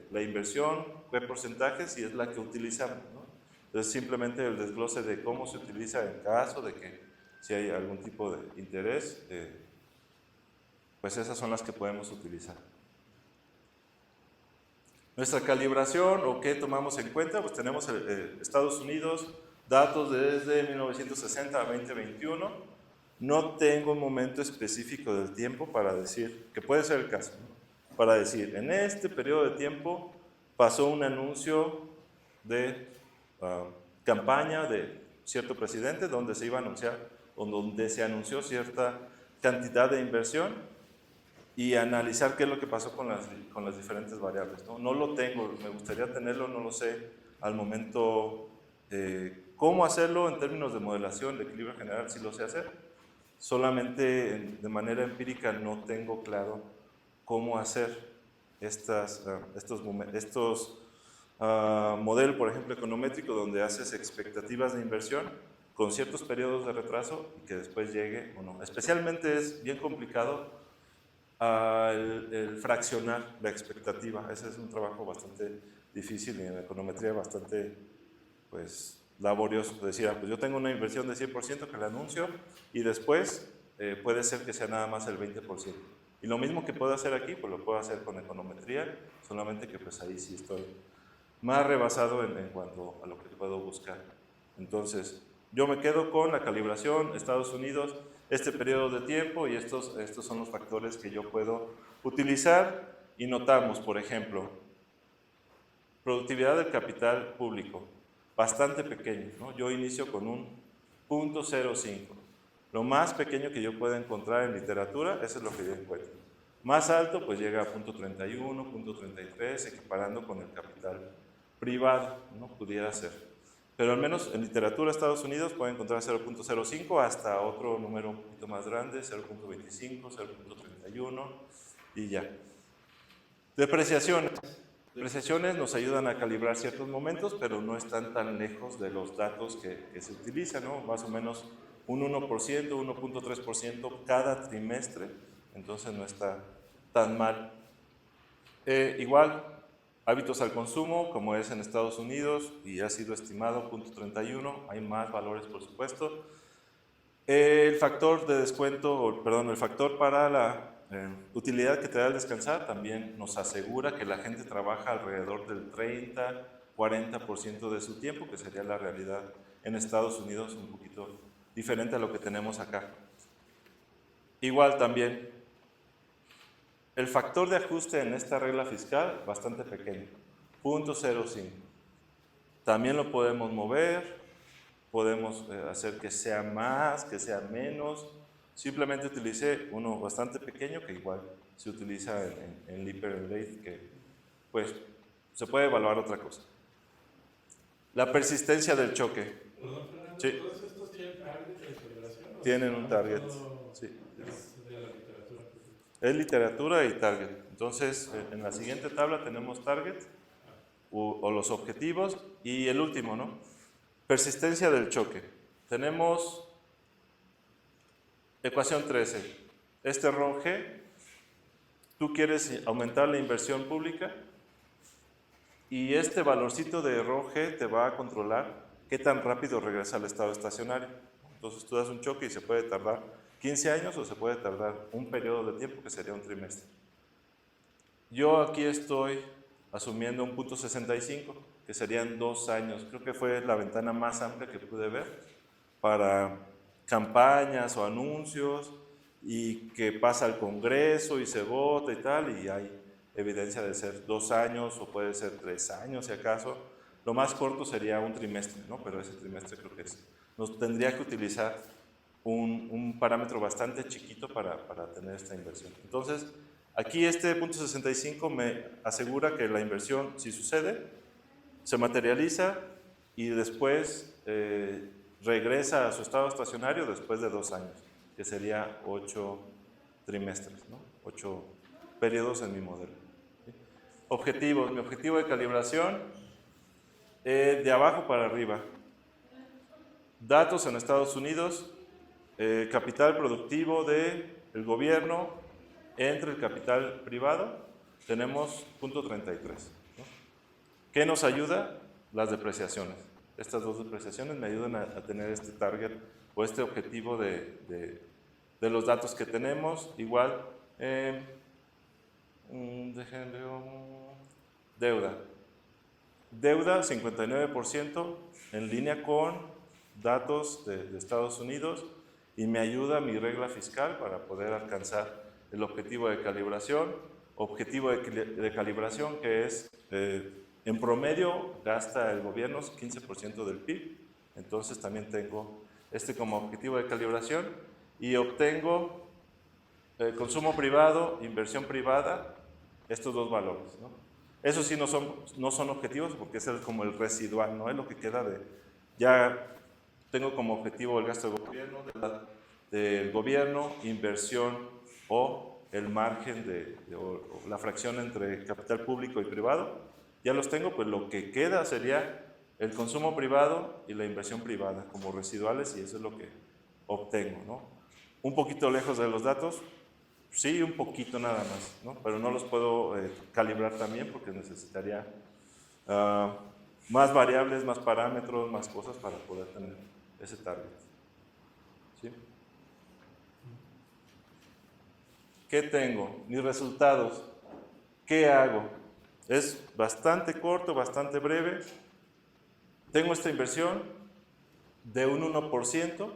la inversión, qué porcentajes, y es la que utilizamos, ¿no? Entonces simplemente el desglose de cómo se utiliza en caso de que si hay algún tipo de interés, pues esas son las que podemos utilizar. Nuestra calibración o qué tomamos en cuenta, pues tenemos Estados Unidos, datos desde 1960 a 2021. No tengo un momento específico del tiempo para decir, que puede ser el caso, ¿no? Para decir, en este periodo de tiempo pasó un anuncio de campaña de cierto presidente donde se iba a anunciar, o donde se anunció cierta cantidad de inversión, y analizar qué es lo que pasó con las diferentes variables, ¿no? No lo tengo, me gustaría tenerlo, no lo sé al momento. ¿Cómo hacerlo en términos de modelación, de equilibrio general? Sí lo sé hacer, solamente de manera empírica no tengo claro cómo hacer estos modelos, por ejemplo, econométrico, donde haces expectativas de inversión con ciertos periodos de retraso y que después llegue o no. Especialmente es bien complicado el fraccionar la expectativa. Ese es un trabajo bastante difícil y en econometría bastante, pues, laborioso. Decir, pues yo tengo una inversión de 100% que la anuncio y después puede ser que sea nada más el 20%. Y lo mismo que puedo hacer aquí, pues lo puedo hacer con econometría, solamente que pues ahí sí estoy más rebasado en cuanto a lo que puedo buscar. Entonces, yo me quedo con la calibración, Estados Unidos, este periodo de tiempo, y estos son los factores que yo puedo utilizar. Y notamos, por ejemplo, productividad del capital público, bastante pequeño, ¿no? Yo inicio con un 0.05. Lo más pequeño que yo pueda encontrar en literatura, eso es lo que yo encuentro. Más alto, pues llega a 0.31, 0.33, equiparando con el capital privado, ¿no? Pudiera ser. Pero al menos en literatura Estados Unidos puede encontrar 0.05 hasta otro número un poquito más grande, 0.25, 0.31 y ya. Depreciaciones. Depreciaciones nos ayudan a calibrar ciertos momentos, pero no están tan lejos de los datos que se utilizan, ¿no? Más o menos un 1%, 1.3% cada trimestre, entonces no está tan mal. Igual, hábitos al consumo, como es en Estados Unidos, y ha sido estimado 0.31, hay más valores por supuesto. El factor de descuento, perdón, el factor para la utilidad que te da el descansar también nos asegura que la gente trabaja alrededor del 30-40% de su tiempo, que sería la realidad en Estados Unidos, un poquito diferente a lo que tenemos acá. Igual también, el factor de ajuste en esta regla fiscal, bastante pequeño, 0.05. También lo podemos mover, podemos hacer que sea más, que sea menos. Simplemente utilicé uno bastante pequeño que igual se utiliza en Lipper and Leith, que pues se puede evaluar otra cosa. La persistencia del choque. Perdón, Fernando, Sí. ¿todos estos tienen target de calibración? Tienen un target. Sí. Es de la literatura. Es literatura y target. Entonces, en la siguiente tabla tenemos target o los objetivos y el último, ¿no? Persistencia del choque. tenemos ecuación 13. Este RON G, tú quieres aumentar la inversión pública y este valorcito de RON G te va a controlar qué tan rápido regresa al estado estacionario. Entonces tú das un choque y se puede tardar 15 años o se puede tardar un periodo de tiempo que sería un trimestre. Yo aquí estoy asumiendo un punto 65, que serían 2 años. Creo que fue la ventana más amplia que pude ver para campañas o anuncios y que pasa al Congreso y se vota y tal, y hay evidencia de ser 2 años o puede ser 3 años si acaso. Lo más corto sería un trimestre, ¿no? Pero ese trimestre creo que nos tendría que utilizar un parámetro bastante chiquito para tener esta inversión. Entonces, aquí este punto 65 me asegura que la inversión, si sucede, se materializa y después regresa a su estado estacionario después de 2 años, que sería 8 trimestres, ¿no? 8 periodos en mi modelo. ¿Sí? Objetivos. Mi objetivo de calibración, de abajo para arriba. Datos en Estados Unidos, capital productivo del gobierno entre el capital privado, tenemos punto 33. ¿No? ¿Qué nos ayuda? Las depreciaciones. Estas dos depreciaciones me ayudan a tener este target o este objetivo de los datos que tenemos. Igual, déjenme deuda. Deuda 59% en línea con datos de Estados Unidos y me ayuda mi regla fiscal para poder alcanzar el objetivo de calibración. Objetivo de calibración que es, en promedio, gasta el gobierno 15% del PIB. Entonces también tengo como objetivo de calibración y obtengo consumo privado, inversión privada, estos dos valores, ¿no? Eso sí no son objetivos porque es como el residual, no es lo que queda de, ya tengo como objetivo el gasto del gobierno, inversión o el margen o la fracción entre capital público y privado. Ya los tengo, pues lo que queda sería el consumo privado y la inversión privada como residuales y eso es lo que obtengo, ¿no? Un poquito lejos de los datos. Sí, un poquito nada más, ¿no? Pero no los puedo calibrar también porque necesitaría más variables, más parámetros, más cosas para poder tener ese target. ¿Sí? ¿Qué tengo? Mis resultados. ¿Qué hago? Es bastante corto, bastante breve. Tengo esta inversión de un 1%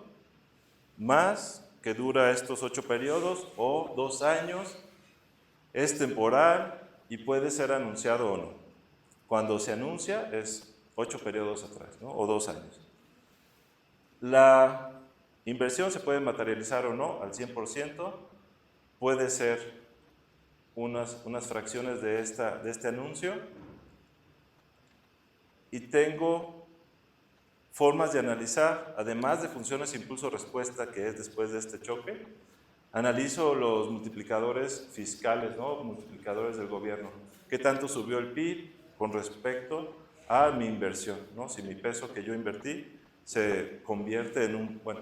más que dura estos 8 periodos o 2 años, es temporal y puede ser anunciado o no. Cuando se anuncia es 8 periodos atrás, ¿no? O 2 años. La inversión se puede materializar o no al 100%, puede ser unas fracciones de este anuncio y tengo formas de analizar, además de funciones impulso-respuesta, que es después de este choque, analizo los multiplicadores fiscales, ¿no? Multiplicadores del gobierno. ¿Qué tanto subió el PIB con respecto a mi inversión, ¿no? Si mi peso que yo invertí se convierte en bueno,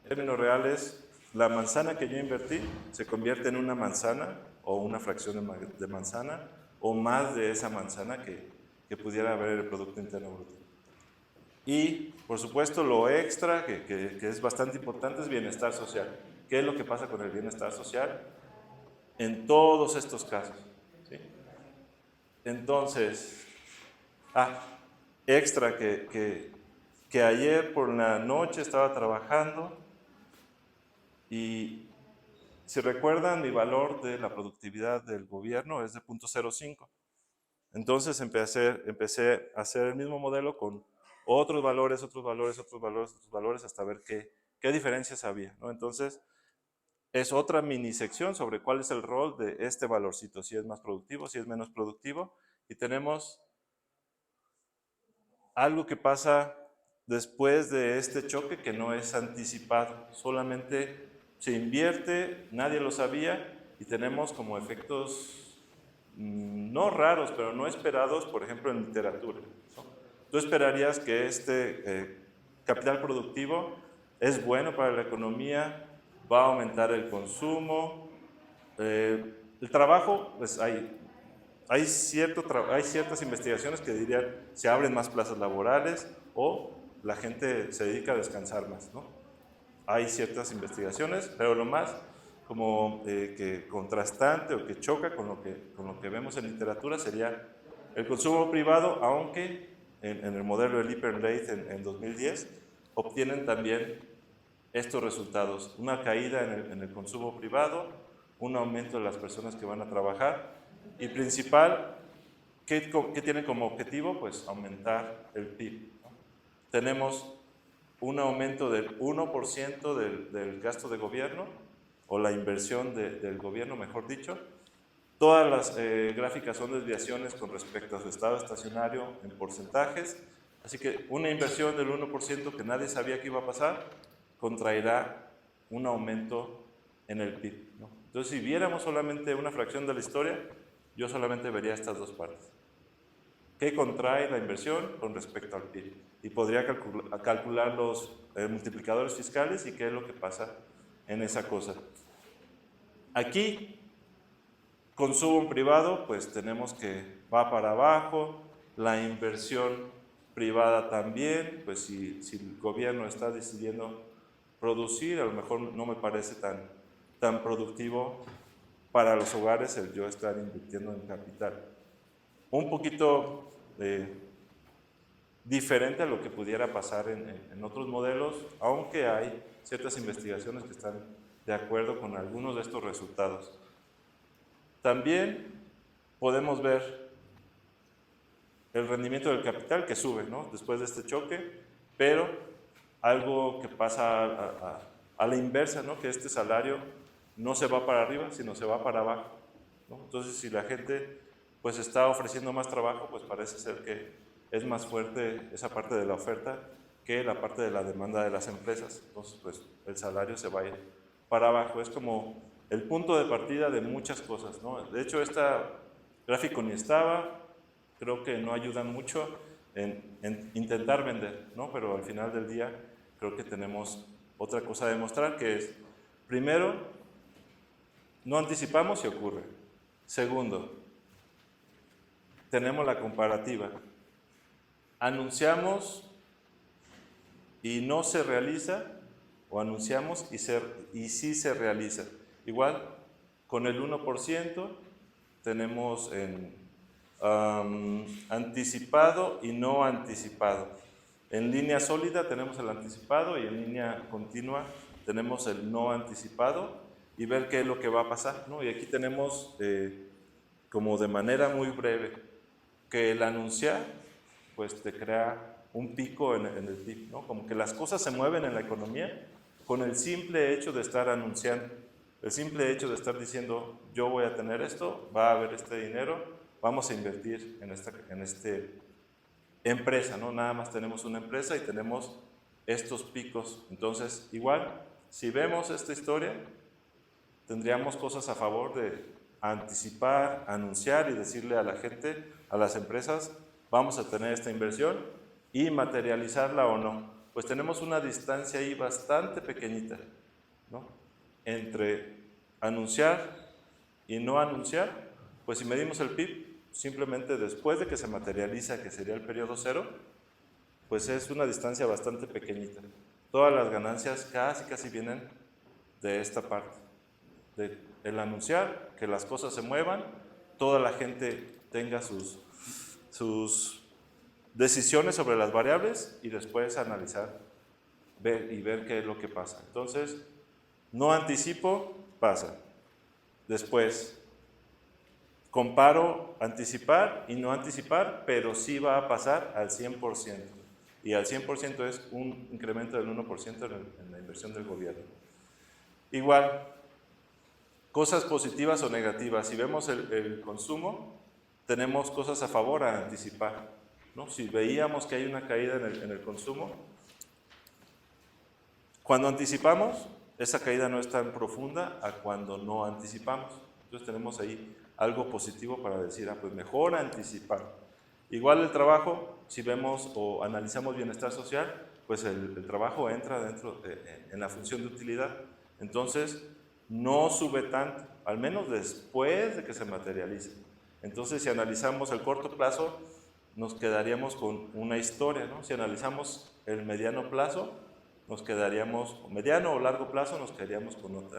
en términos reales, la manzana que yo invertí se convierte en una manzana o una fracción de manzana o más de esa manzana que pudiera haber el Producto Interno Bruto. Y, por supuesto, lo extra, que es bastante importante, es bienestar social. ¿Qué es lo que pasa con el bienestar social? En todos estos casos. ¿Sí? Entonces, extra que ayer por la noche estaba trabajando y, si recuerdan, mi valor de la productividad del gobierno es de 0.05. Entonces empecé a hacer el mismo modelo con otros valores, hasta ver qué diferencias había, ¿no? Entonces, es otra mini sección sobre cuál es el rol de este valorcito, si es más productivo, si es menos productivo, y tenemos algo que pasa después de este choque que no es anticipado, solamente se invierte, nadie lo sabía, y tenemos como efectos no raros, pero no esperados, por ejemplo, en literatura, ¿no? Tú esperarías que capital productivo es bueno para la economía, va a aumentar el consumo. El trabajo, pues hay ciertas investigaciones que dirían se abren más plazas laborales o la gente se dedica a descansar más, ¿no? Hay ciertas investigaciones, pero lo más como que contrastante o que choca con lo que vemos en literatura sería el consumo privado, aunque en el modelo de Lippert-Leith en 2010 obtienen también estos resultados, una caída en el consumo privado, un aumento de las personas que van a trabajar y principal, ¿qué tienen como objetivo? Pues aumentar el PIB, ¿no? Tenemos un aumento del 1% del gasto de gobierno, o la inversión del gobierno, mejor dicho. Todas las gráficas son desviaciones con respecto a su estado estacionario en porcentajes, así que una inversión del 1% que nadie sabía que iba a pasar, contraerá un aumento en el PIB, ¿no? Entonces, si viéramos solamente una fracción de la historia, yo solamente vería estas dos partes. ¿Qué contrae la inversión con respecto al PIB? Y podría calcular los multiplicadores fiscales y qué es lo que pasa en esa cosa. Aquí, consumo privado, pues tenemos que va para abajo, la inversión privada también, pues si el gobierno está decidiendo producir, a lo mejor no me parece tan productivo para los hogares el yo estar invirtiendo en capital. Un poquito diferente a lo que pudiera pasar en otros modelos, aunque hay ciertas investigaciones que están de acuerdo con algunos de estos resultados. También podemos ver el rendimiento del capital que sube, ¿no? Después de este choque, pero algo que pasa a la inversa, ¿no? Que este salario no se va para arriba, sino se va para abajo, ¿no? Entonces, si la gente pues está ofreciendo más trabajo, pues parece ser que es más fuerte esa parte de la oferta que la parte de la demanda de las empresas. Entonces, pues el salario se va a ir para abajo. Es como el punto de partida de muchas cosas, ¿no? De hecho, esta gráfico ni estaba, creo que no ayudan mucho en intentar vender, ¿no? Pero al final del día creo que tenemos otra cosa a demostrar, que es, primero, no anticipamos si ocurre. Segundo, tenemos la comparativa. Anunciamos y no se realiza, o anunciamos y sí se realiza. Igual, con el 1% tenemos anticipado y no anticipado. En línea sólida tenemos el anticipado y en línea continua tenemos el no anticipado y ver qué es lo que va a pasar, ¿no? Y aquí tenemos como de manera muy breve que el anunciar pues te crea un pico en el PIB, ¿no? Como que las cosas se mueven en la economía con el simple hecho de estar anunciando, el simple hecho de estar diciendo yo voy a tener esto, va a haber este dinero, vamos a invertir en esta empresa, ¿no? Nada más tenemos una empresa y tenemos estos picos. Entonces, igual, si vemos esta historia, tendríamos cosas a favor de anticipar, anunciar y decirle a la gente, a las empresas, vamos a tener esta inversión y materializarla o no. Pues tenemos una distancia ahí bastante pequeñita, ¿no? Entre anunciar y no anunciar. Pues si medimos el PIB, simplemente después de que se materializa, que sería el periodo cero, pues es una distancia bastante pequeñita. Todas las ganancias casi vienen de esta parte, de el anunciar, que las cosas se muevan, toda la gente tenga sus decisiones sobre las variables y después analizar ver qué es lo que pasa. Entonces, no anticipo, pasa. Después, comparo anticipar y no anticipar, pero sí va a pasar al 100%. Y al 100% es un incremento del 1% en la inversión del gobierno. Igual, cosas positivas o negativas. Si vemos el consumo, tenemos cosas a favor a anticipar, ¿no? Si veíamos que hay una caída en el consumo, cuando anticipamos, esa caída no es tan profunda a cuando no anticipamos. Entonces tenemos ahí algo positivo para decir, pues mejor anticipar. Igual el trabajo, si vemos o analizamos bienestar social, pues el trabajo entra dentro en la función de utilidad. Entonces, no sube tanto, al menos después de que se materialice. Entonces, si analizamos el corto plazo, nos quedaríamos con una historia, ¿no? Si analizamos el mediano plazo, nos quedaríamos, mediano o largo plazo, nos quedaríamos con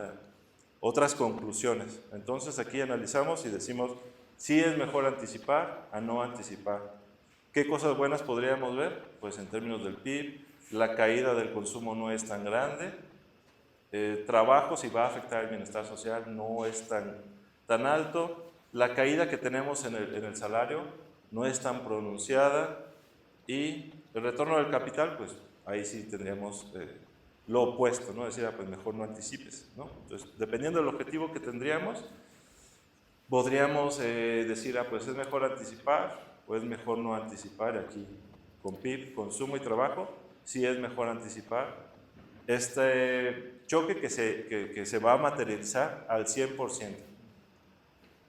otras conclusiones. Entonces, aquí analizamos y decimos si es mejor anticipar a no anticipar. ¿Qué cosas buenas podríamos ver? Pues en términos del PIB, la caída del consumo no es tan grande, trabajo, si va a afectar el bienestar social, no es tan alto, la caída que tenemos en el salario no es tan pronunciada y el retorno del capital, pues ahí sí tendríamos lo opuesto, ¿no? Decir, pues mejor no anticipes, ¿no? Entonces, dependiendo del objetivo que tendríamos, podríamos decir, pues es mejor anticipar o es mejor no anticipar. Aquí con PIB, consumo y trabajo, sí es mejor anticipar este choque que se va a materializar al 100%.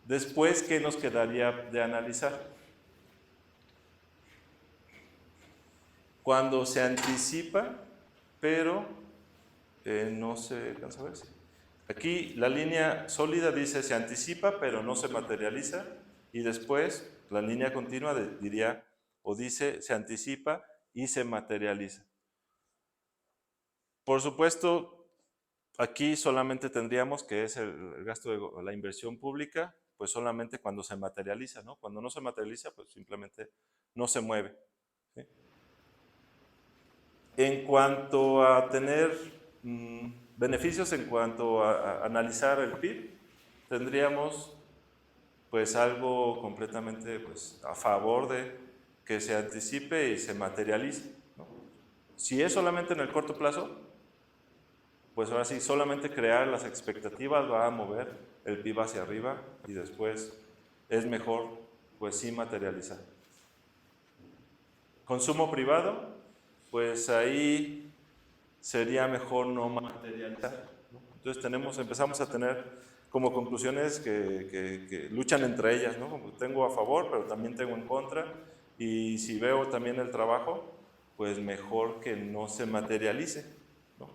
Después, ¿qué nos quedaría de analizar? Cuando se anticipa, pero no se alcanza a ver. Aquí la línea sólida dice se anticipa, pero no se materializa, y después la línea continua diría o dice se anticipa y se materializa. Por supuesto, aquí solamente tendríamos que es el gasto de la inversión pública, pues solamente cuando se materializa, ¿no? Cuando no se materializa, pues simplemente no se mueve, ¿sí? En cuanto a tener beneficios, en cuanto a analizar el PIB, tendríamos pues algo completamente pues, a favor de que se anticipe y se materialice, ¿no? Si es solamente en el corto plazo, pues ahora sí, solamente crear las expectativas va a mover el PIB hacia arriba y después es mejor, pues sí, materializar. Consumo privado, pues ahí sería mejor no materializar, ¿no? Entonces empezamos a tener como conclusiones que luchan entre ellas, ¿no? Como tengo a favor, pero también tengo en contra, y si veo también el trabajo, pues mejor que no se materialice, ¿no?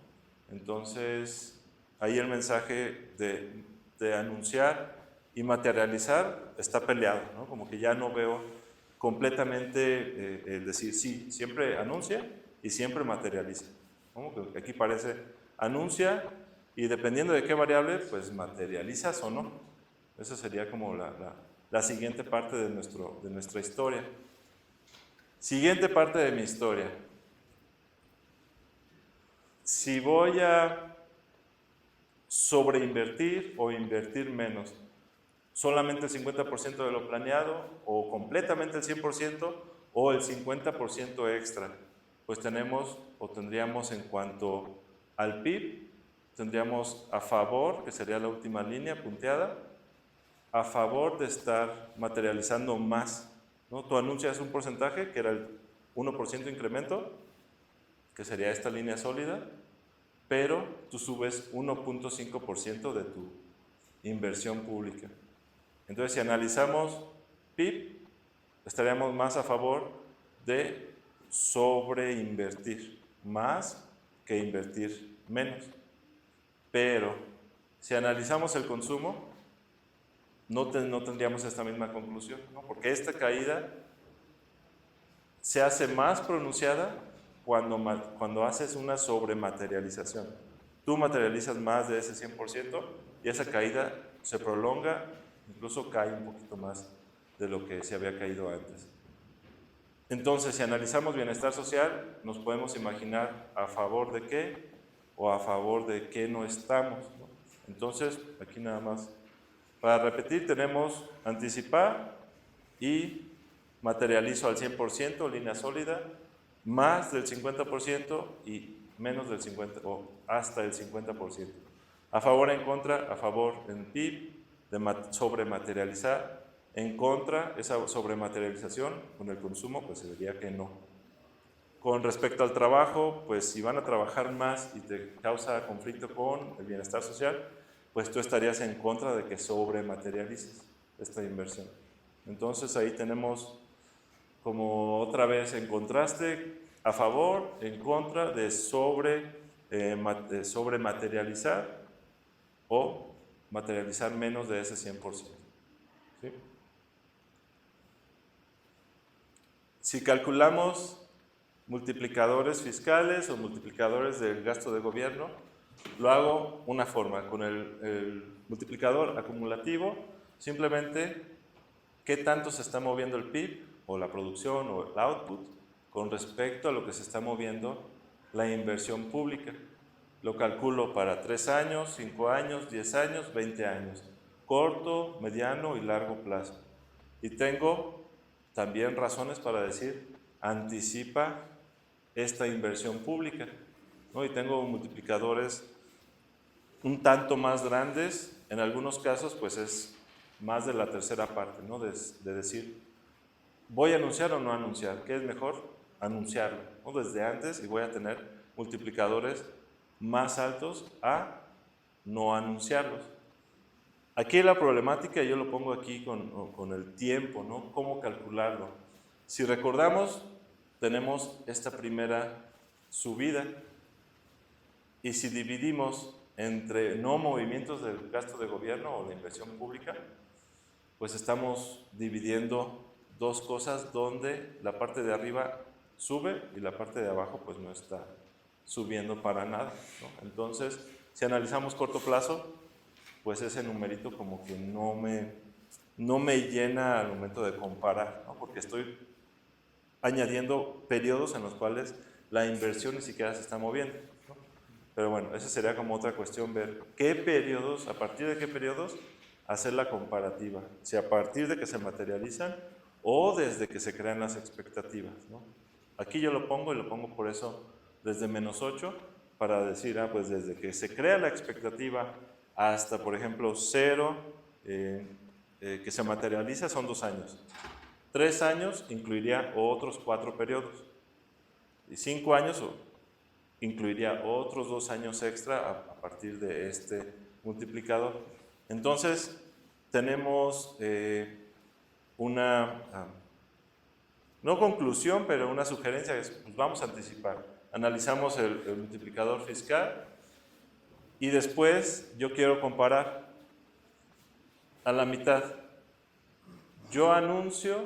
Entonces, ahí el mensaje de anunciar y materializar está peleado, ¿no? Como que ya no veo completamente el decir sí, siempre anuncia y siempre materializa, ¿no? Que aquí parece anuncia y dependiendo de qué variable, pues materializas o no. Esa sería como la siguiente parte de nuestra historia. Siguiente parte de mi historia. Si voy a sobreinvertir o invertir menos, solamente el 50% de lo planeado o completamente el 100% o el 50% extra, pues tenemos o tendríamos en cuanto al PIB, tendríamos a favor, que sería la última línea punteada, a favor de estar materializando más, ¿no? Tú anuncias un porcentaje que era el 1% incremento, que sería esta línea sólida, pero tú subes 1.5% de tu inversión pública. Entonces, si analizamos PIB, estaríamos más a favor de sobreinvertir, más que invertir menos. Pero, si analizamos el consumo, no tendríamos esta misma conclusión, ¿no? Porque esta caída se hace más pronunciada cuando haces una sobrematerialización. Tú materializas más de ese 100% y esa caída se prolonga, incluso cae un poquito más de lo que se había caído antes. Entonces, si analizamos bienestar social, nos podemos imaginar a favor de qué o a favor de qué no estamos, ¿no? Entonces, aquí nada más, para repetir, tenemos anticipar y materializo al 100%, línea sólida, más del 50% y menos del 50% o hasta el 50%. A favor, en contra, a favor en PIB, de sobrematerializar, en contra, esa sobrematerialización con el consumo, pues se diría que no. Con respecto al trabajo, pues si van a trabajar más y te causa conflicto con el bienestar social, pues tú estarías en contra de que sobrematerialices esta inversión. Entonces ahí tenemos como otra vez en contraste a favor, en contra de sobrematerializar o materializar menos de ese 100%. ¿Sí? Si calculamos multiplicadores fiscales o multiplicadores del gasto de gobierno, lo hago una forma, con el multiplicador acumulativo, simplemente qué tanto se está moviendo el PIB o la producción o el output con respecto a lo que se está moviendo la inversión pública. Lo calculo para 3 años, 5 años, 10 años, 20 años, corto, mediano y largo plazo. Y tengo también razones para decir, anticipa esta inversión pública, ¿no? Y tengo multiplicadores un tanto más grandes, en algunos casos pues es más de la tercera parte, ¿no? De decir, ¿voy a anunciar o no anunciar? ¿Qué es mejor? Anunciarlo, ¿no? Desde antes, y voy a tener multiplicadores más altos a no anunciarlos. Aquí la problemática, yo lo pongo aquí con el tiempo, ¿no? ¿Cómo calcularlo? Si recordamos, tenemos esta primera subida, y si dividimos entre no movimientos del gasto de gobierno o de inversión pública, pues estamos dividiendo dos cosas donde la parte de arriba sube y la parte de abajo pues no está subiendo para nada, ¿no? Entonces, si analizamos corto plazo, pues ese numerito como que no me llena al momento de comparar, ¿no? Porque estoy añadiendo periodos en los cuales la inversión ni siquiera se está moviendo, ¿no? Pero bueno, esa sería como otra cuestión, ver qué periodos, a partir de qué periodos hacer la comparativa, si a partir de que se materializan o desde que se crean las expectativas, ¿no? Aquí yo lo pongo y lo pongo por eso desde -8 para decir, pues desde que se crea la expectativa hasta, por ejemplo, 0, que se materializa son 2 años. 3 años incluiría otros 4 periodos. Y 5 años incluiría otros 2 años extra a partir de este multiplicador. Entonces, tenemos una, no conclusión, pero una sugerencia, es, pues vamos a anticipar. Analizamos el multiplicador fiscal y después yo quiero comparar a la mitad. Yo anuncio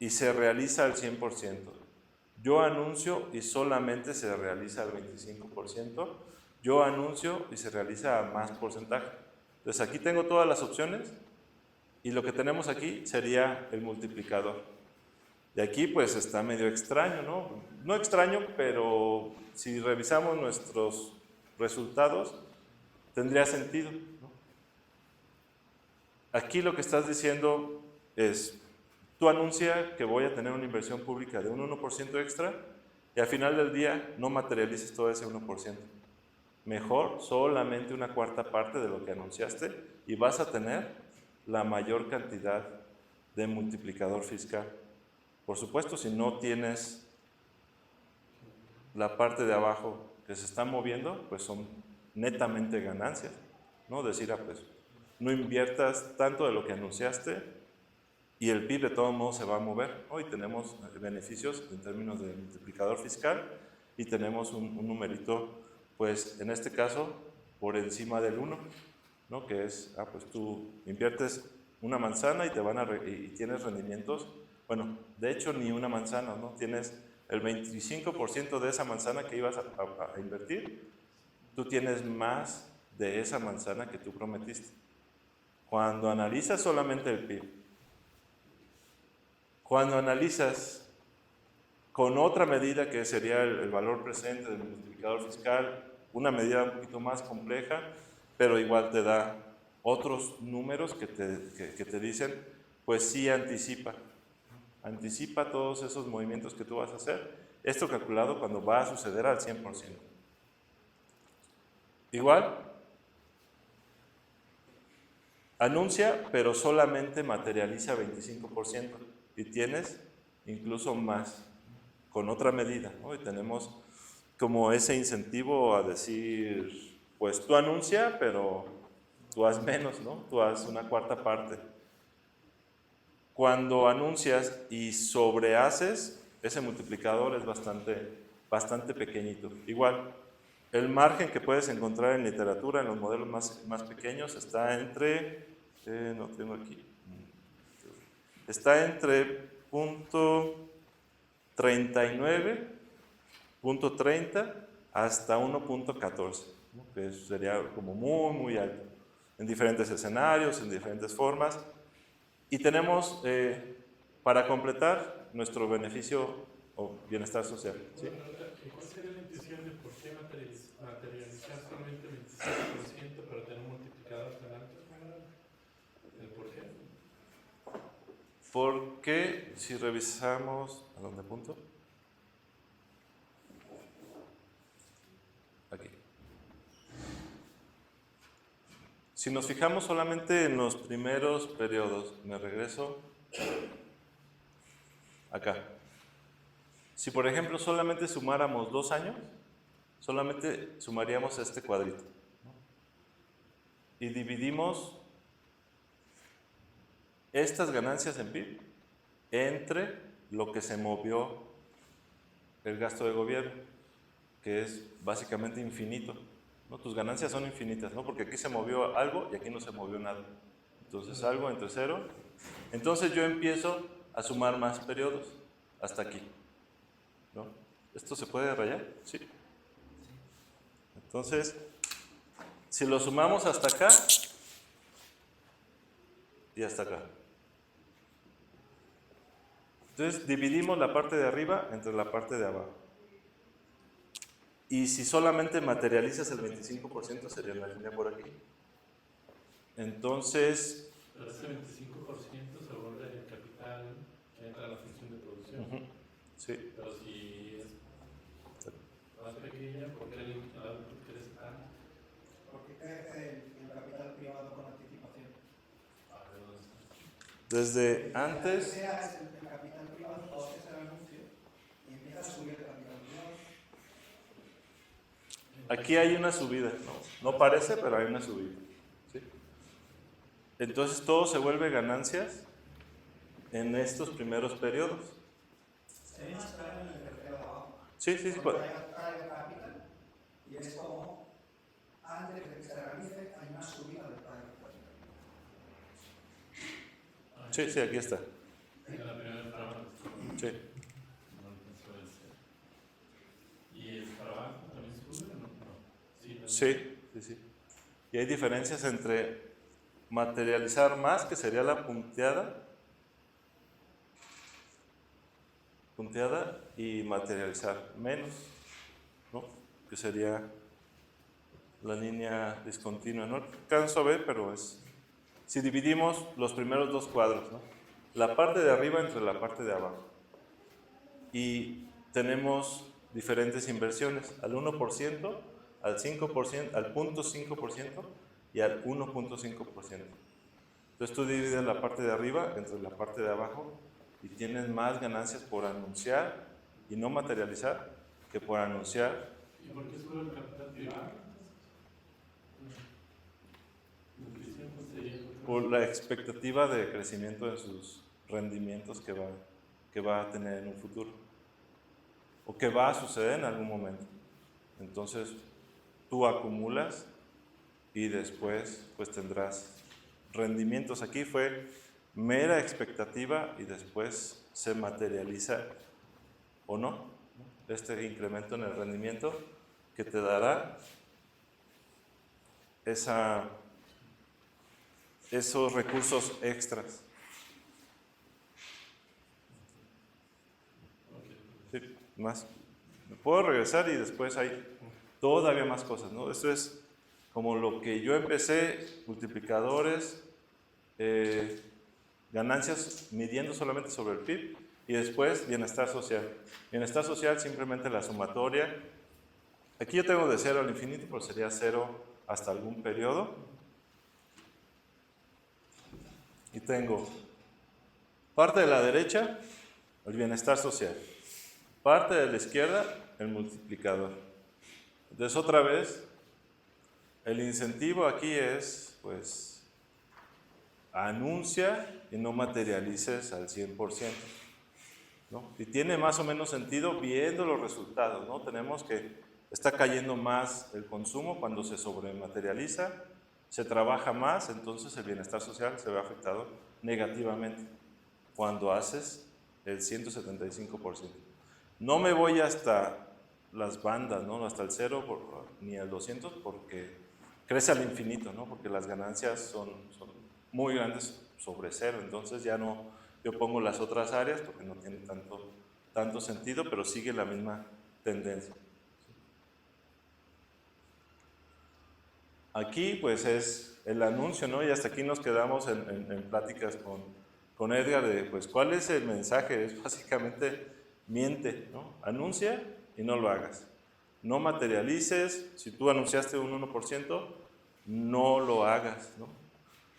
y se realiza al 100%. Yo anuncio y solamente se realiza al 25%. Yo anuncio y se realiza a más porcentaje. Entonces aquí tengo todas las opciones y lo que tenemos aquí sería el multiplicador. De aquí pues está medio extraño, ¿no? No extraño, pero si revisamos nuestros resultados, tendría sentido, ¿no? Aquí lo que estás diciendo es, tú anuncia que voy a tener una inversión pública de un 1% extra y al final del día no materialices todo ese 1%. Mejor solamente una cuarta parte de lo que anunciaste y vas a tener la mayor cantidad de multiplicador fiscal. Por supuesto, si no tienes la parte de abajo que se está moviendo, pues son netamente ganancias, ¿no? Decir, pues no inviertas tanto de lo que anunciaste y el PIB de todos modos se va a mover. Hoy tenemos beneficios en términos de multiplicador fiscal y tenemos un numerito, pues en este caso, por encima del 1, ¿no? Que es, pues tú inviertes una manzana y y tienes rendimientos. Bueno, de hecho ni una manzana, ¿no? Tienes el 25% de esa manzana que ibas a invertir, tú tienes más de esa manzana que tú prometiste. Cuando analizas solamente el PIB, cuando analizas con otra medida que sería el valor presente del multiplicador fiscal, una medida un poquito más compleja, pero igual te da otros números que te dicen, pues sí anticipa todos esos movimientos que tú vas a hacer. Esto calculado cuando va a suceder al 100%. Igual, anuncia, pero solamente materializa 25% y tienes incluso más con otra medida, ¿no? Y tenemos como ese incentivo a decir, pues tú anuncia, pero tú haz menos, ¿no? Tú haz una cuarta parte. Cuando anuncias y sobrehaces, ese multiplicador es bastante pequeñito. Igual, el margen que puedes encontrar en literatura, en los modelos más pequeños, está entre, no tengo aquí, está entre punto 39, punto 30 hasta 1.14, ¿no? Que sería como muy alto, en diferentes escenarios, en diferentes formas. Y tenemos, para completar, nuestro beneficio o bienestar social. ¿Sí? ¿Y cuál sería la intuición de por qué materializar solamente 25% para tener un multiplicador tan alto? ¿El por qué? Porque si revisamos, ¿a dónde apunto? Aquí. Si nos fijamos solamente en los primeros periodos, me regreso acá. Si por ejemplo solamente sumáramos 2 años, solamente sumaríamos este cuadrito, ¿no? Y dividimos estas ganancias en PIB entre lo que se movió el gasto de gobierno, que es básicamente infinito, ¿no? Tus ganancias son infinitas, ¿no? Porque aquí se movió algo y aquí no se movió nada. Entonces algo entre 0. Entonces yo empiezo a sumar más periodos hasta aquí, ¿no? ¿Esto se puede rayar? Sí. Entonces, si lo sumamos hasta acá y hasta acá. Entonces dividimos la parte de arriba entre la parte de abajo. Y si solamente materializas el 25%, sería la línea por aquí. Entonces, Pero ese 25% se vuelve el capital que entra a la función de producción. sí. Pero si es más pequeña, ¿por qué el indicador crece tanto? Porque crece el capital privado con anticipación. A ver, ¿dónde está? Desde antes, Sea el capital privado, o haces el anuncio y empieza a subir el capital privado. aquí hay una subida, no parece, pero hay una subida. ¿Sí? Entonces todo se vuelve ganancias en estos primeros periodos. Se ve más claro en el tercero de abajo. Sí. Cuando trae el capital y ves como antes de que se realice hay una subida del capital. Sí, aquí está. En la primera trama. Sí. No alcanzó el cero. ¿Y el para abajo también sube o no? No. Sí. Y hay diferencias entre materializar más, que sería la punteada, y materializar menos, ¿no? Que sería la línea discontinua. No alcanzo a ver, pero es... Si dividimos los primeros 2 cuadros, ¿no? La parte de arriba entre la parte de abajo. Y tenemos diferentes inversiones, al 1%, al 5%, al 0.5% y al 1.5%. Entonces tú divides la parte de arriba entre la parte de abajo y tienes más ganancias por anunciar y no materializar que por anunciar. ¿Y por qué sube el capital privado? Por la expectativa de crecimiento de sus rendimientos que va a tener en un futuro o que va a suceder en algún momento. Entonces tú acumulas y después pues tendrás rendimientos. Aquí fue mera expectativa y después se materializa o no este incremento en el rendimiento que te dará esos recursos extras. Sí, más. Me puedo regresar y después hay todavía más cosas, ¿no? Esto es como lo que yo empecé, multiplicadores, ganancias midiendo solamente sobre el PIB y después bienestar social. Bienestar social simplemente la sumatoria. Aquí yo tengo de 0 al infinito, pero sería 0 hasta algún periodo. Y tengo parte de la derecha, el bienestar social. Parte de la izquierda, el multiplicador. Entonces otra vez, el incentivo aquí es, pues, anuncia y no materialices al 100%. ¿no? Y tiene más o menos sentido viendo los resultados, ¿no? Tenemos que está cayendo más el consumo cuando se sobrematerializa, se trabaja más, entonces el bienestar social se ve afectado negativamente cuando haces el 175%. No me voy hasta las bandas, ¿no? Hasta el 0 ni el 200 porque crece al infinito, ¿no? Porque las ganancias son muy grandes sobre 0, entonces ya no, yo pongo las otras áreas porque no tiene tanto sentido, pero sigue la misma tendencia. Aquí pues es el anuncio, ¿no? Y hasta aquí nos quedamos en pláticas con Edgar de pues cuál es el mensaje, es básicamente miente, ¿no? Anuncia y no lo hagas. No materialices, si tú anunciaste un 1%, no lo hagas, ¿no?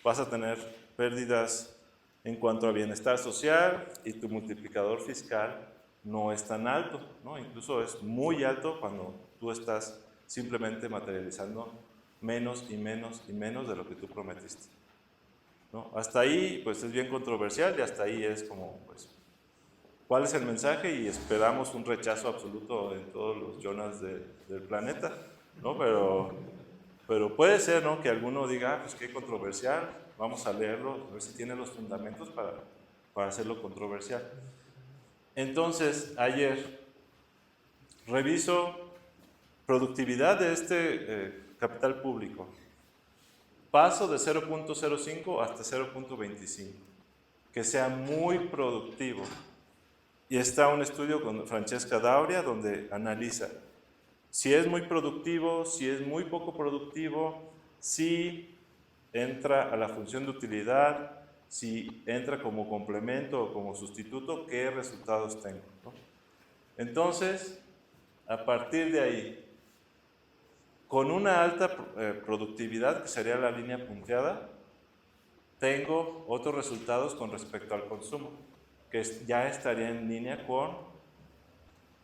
Vas a tener pérdidas en cuanto a bienestar social y tu multiplicador fiscal no es tan alto, ¿no? Incluso es muy alto cuando tú estás simplemente materializando menos y menos y menos de lo que tú prometiste, ¿no? Hasta ahí pues es bien controversial y hasta ahí es como pues ¿cuál es el mensaje? Y esperamos un rechazo absoluto en todos los Jonas del planeta, ¿no? Pero puede ser, ¿no? Que alguno diga, ah, pues qué controversial, vamos a leerlo, a ver si tiene los fundamentos para hacerlo controversial. Entonces, ayer reviso productividad de este capital público. Paso de 0.05 hasta 0.25, que sea muy productivo. Y está un estudio con Francesca Dauria donde analiza si es muy productivo, si es muy poco productivo, si entra a la función de utilidad, si entra como complemento o como sustituto, qué resultados tengo, ¿no? Entonces, a partir de ahí, con una alta productividad, que sería la línea punteada, tengo otros resultados con respecto al consumo, que ya estaría en línea con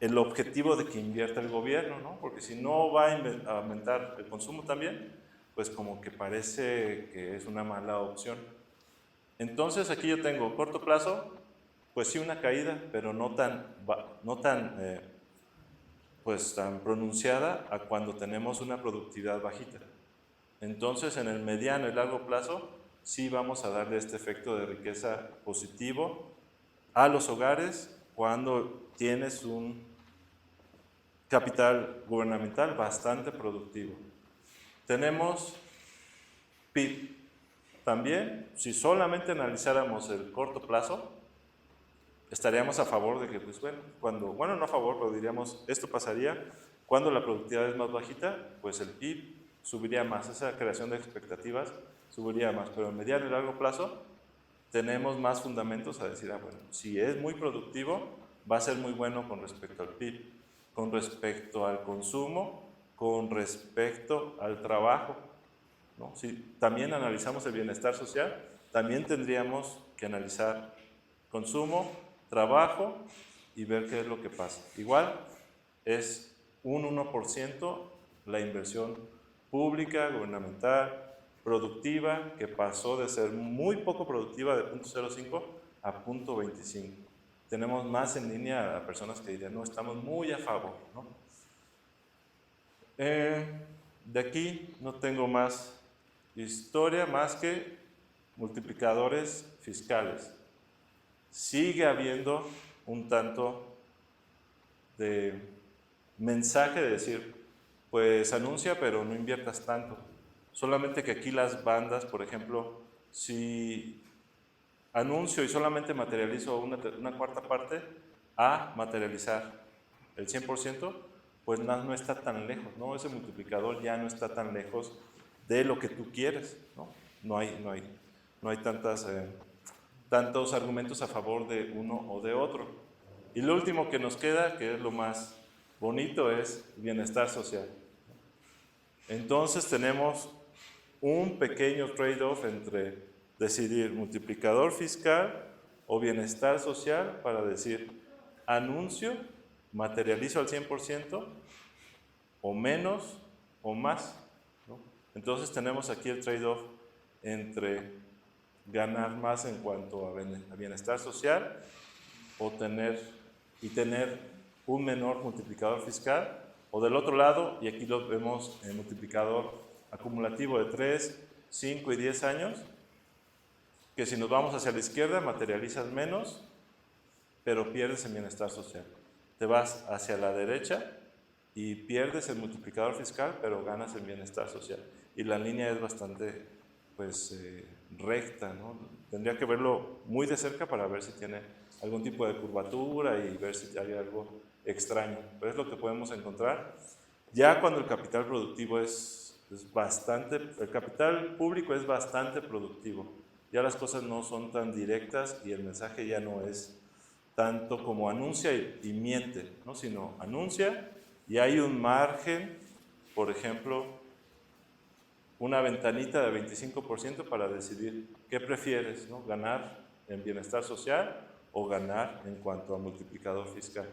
el objetivo de que invierta el gobierno, ¿no? Porque si no va a aumentar el consumo también, pues como que parece que es una mala opción. Entonces aquí yo tengo corto plazo, pues sí una caída, pero no tan pronunciada a cuando tenemos una productividad bajita. Entonces en el mediano y largo plazo sí vamos a darle este efecto de riqueza positivo a los hogares cuando tienes un capital gubernamental bastante productivo. Tenemos PIB. También, si solamente analizáramos el corto plazo, estaríamos a favor de que, pues bueno, no a favor, pero diríamos, esto pasaría cuando la productividad es más bajita, pues el PIB subiría más, esa creación de expectativas subiría más, pero en mediano y largo plazo tenemos más fundamentos a decir, bueno, si es muy productivo, va a ser muy bueno con respecto al PIB, con respecto al consumo, con respecto al trabajo, ¿no? Si también analizamos el bienestar social, también tendríamos que analizar consumo, trabajo y ver qué es lo que pasa. Igual es un 1% la inversión pública, gubernamental, productiva, que pasó de ser muy poco productiva de 0.05 a 0.25. Tenemos más en línea a personas que dirían, no, estamos muy a favor, ¿no? De aquí no tengo más historia más que multiplicadores fiscales. Sigue habiendo un tanto de mensaje de decir, pues anuncia pero no inviertas tanto. Solamente que aquí las bandas, por ejemplo, si anuncio y solamente materializo una cuarta parte a materializar el 100%, pues no está tan lejos, ¿no? Ese multiplicador ya no está tan lejos de lo que tú quieres, ¿no? No hay tantos argumentos a favor de uno o de otro. Y lo último que nos queda, que es lo más bonito, es bienestar social. Entonces tenemos un pequeño trade-off entre decidir multiplicador fiscal o bienestar social para decir anuncio, materializo al 100% o menos o más, ¿no? Entonces tenemos aquí el trade-off entre ganar más en cuanto a bienestar social o tener y tener un menor multiplicador fiscal, o del otro lado, y aquí lo vemos en multiplicador acumulativo de 3, 5 y 10 años, que si nos vamos hacia la izquierda materializas menos, pero pierdes en bienestar social. Te vas hacia la derecha y pierdes el multiplicador fiscal, pero ganas en bienestar social. Y la línea es bastante, pues, recta, ¿no? Tendría que verlo muy de cerca para ver si tiene algún tipo de curvatura y ver si hay algo extraño. Pero es lo que podemos encontrar. Ya cuando el capital productivo es bastante, el capital público es bastante productivo. Ya las cosas no son tan directas y el mensaje ya no es tanto como anuncia y miente, ¿no? Sino anuncia y hay un margen, por ejemplo, una ventanita de 25% para decidir qué prefieres, ¿no? Ganar en bienestar social o ganar en cuanto a multiplicador fiscal.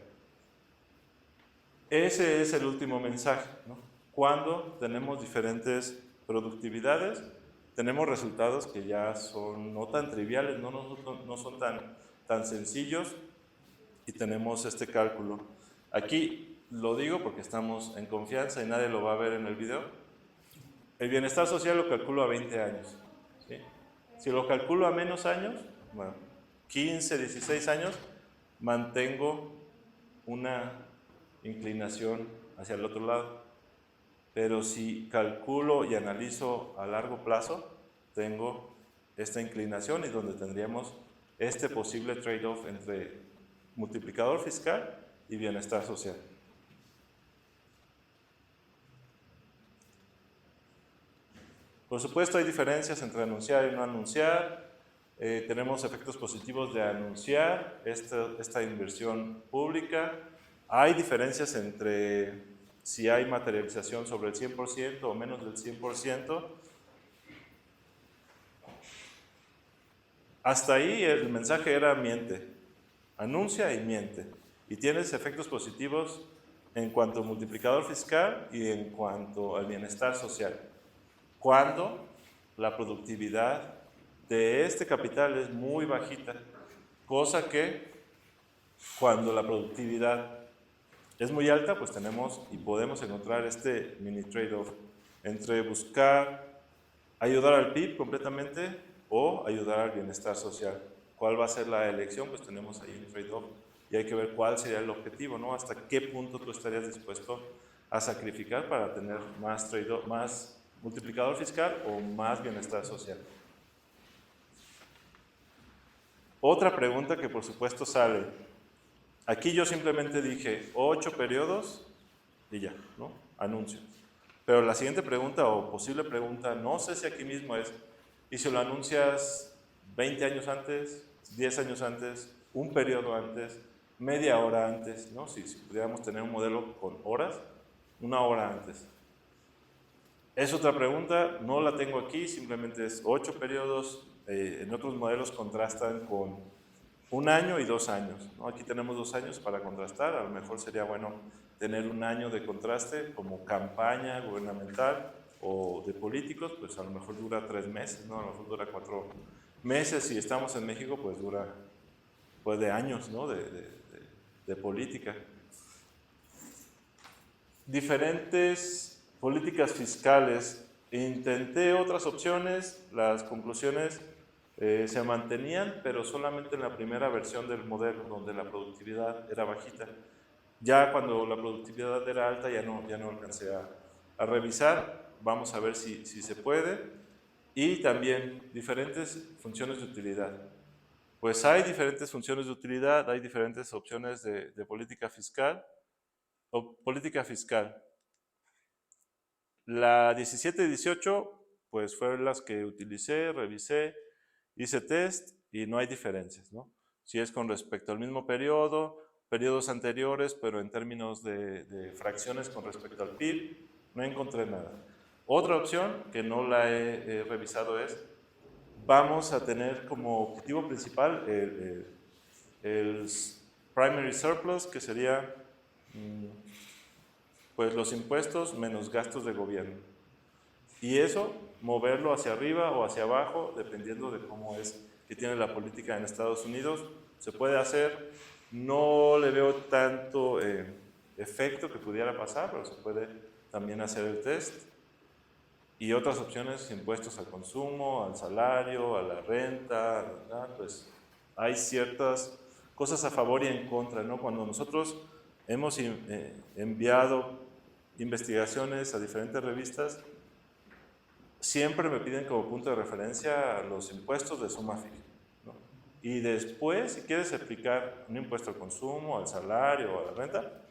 Ese es el último mensaje, ¿no? Cuando tenemos diferentes productividades, tenemos resultados que ya son no tan triviales, no son tan sencillos, y tenemos este cálculo. Aquí lo digo porque estamos en confianza y nadie lo va a ver en el video. El bienestar social lo calculo a 20 años. ¿Sí? Si lo calculo a menos años, bueno, 15, 16 años, mantengo una inclinación hacia el otro lado. Pero si calculo y analizo a largo plazo, tengo esta inclinación y donde tendríamos este posible trade-off entre multiplicador fiscal y bienestar social. Por supuesto, hay diferencias entre anunciar y no anunciar. Tenemos efectos positivos de anunciar esta inversión pública. Hay diferencias entre si hay materialización sobre el 100% o menos del 100%. Hasta ahí el mensaje era miente, anuncia y miente. Y tienes efectos positivos en cuanto al multiplicador fiscal y en cuanto al bienestar social. Cuando la productividad de este capital es muy bajita, cosa que cuando la productividad es muy alta, pues tenemos y podemos encontrar este mini trade-off entre buscar ayudar al PIB completamente o ayudar al bienestar social. ¿Cuál va a ser la elección? Pues tenemos ahí un trade-off y hay que ver cuál sería el objetivo, ¿no? Hasta qué punto tú estarías dispuesto a sacrificar para tener más trade-off, más multiplicador fiscal o más bienestar social. Otra pregunta que por supuesto sale. Aquí yo simplemente dije 8 periodos y ya, ¿no? Anuncio. Pero la siguiente pregunta o posible pregunta, no sé si aquí mismo es, ¿y si lo anuncias 20 años antes, 10 años antes, un periodo antes, media hora antes, ¿no? Si pudiéramos tener un modelo con horas, una hora antes. Es otra pregunta, no la tengo aquí, simplemente es 8 periodos, en otros modelos contrastan con 1 año y 2 años, ¿no? Aquí tenemos 2 años para contrastar, a lo mejor sería bueno tener 1 año de contraste como campaña gubernamental o de políticos, pues a lo mejor dura 3 meses, ¿no? A lo mejor dura 4 meses, si estamos en México, pues dura pues de años, ¿no? de política. Diferentes políticas fiscales. Intenté otras opciones, las conclusiones se mantenían, pero solamente en la primera versión del modelo, donde la productividad era bajita. Ya cuando la productividad era alta, ya no alcancé a revisar. Vamos a ver si se puede. Y también diferentes funciones de utilidad. Pues hay diferentes funciones de utilidad, hay diferentes opciones de política fiscal. Política fiscal. La 17 y 18, pues fueron las que utilicé, revisé, hice test y no hay diferencias, ¿no? Si es con respecto al mismo periodo, periodos anteriores, pero en términos de fracciones con respecto al PIB, no encontré nada. Otra opción que no la he revisado es, vamos a tener como objetivo principal el primary surplus, que sería pues los impuestos menos gastos de gobierno. Y eso, moverlo hacia arriba o hacia abajo, dependiendo de cómo es que tiene la política en Estados Unidos, se puede hacer. no le veo tanto efecto que pudiera pasar, pero se puede también hacer el test. Y otras opciones, impuestos al consumo, al salario, a la renta, ¿verdad? Pues hay ciertas cosas a favor y en contra, ¿no? Cuando nosotros hemos enviado investigaciones a diferentes revistas, siempre me piden como punto de referencia los impuestos de suma fija, ¿no? Y después, si quieres aplicar un impuesto al consumo, al salario o a la renta,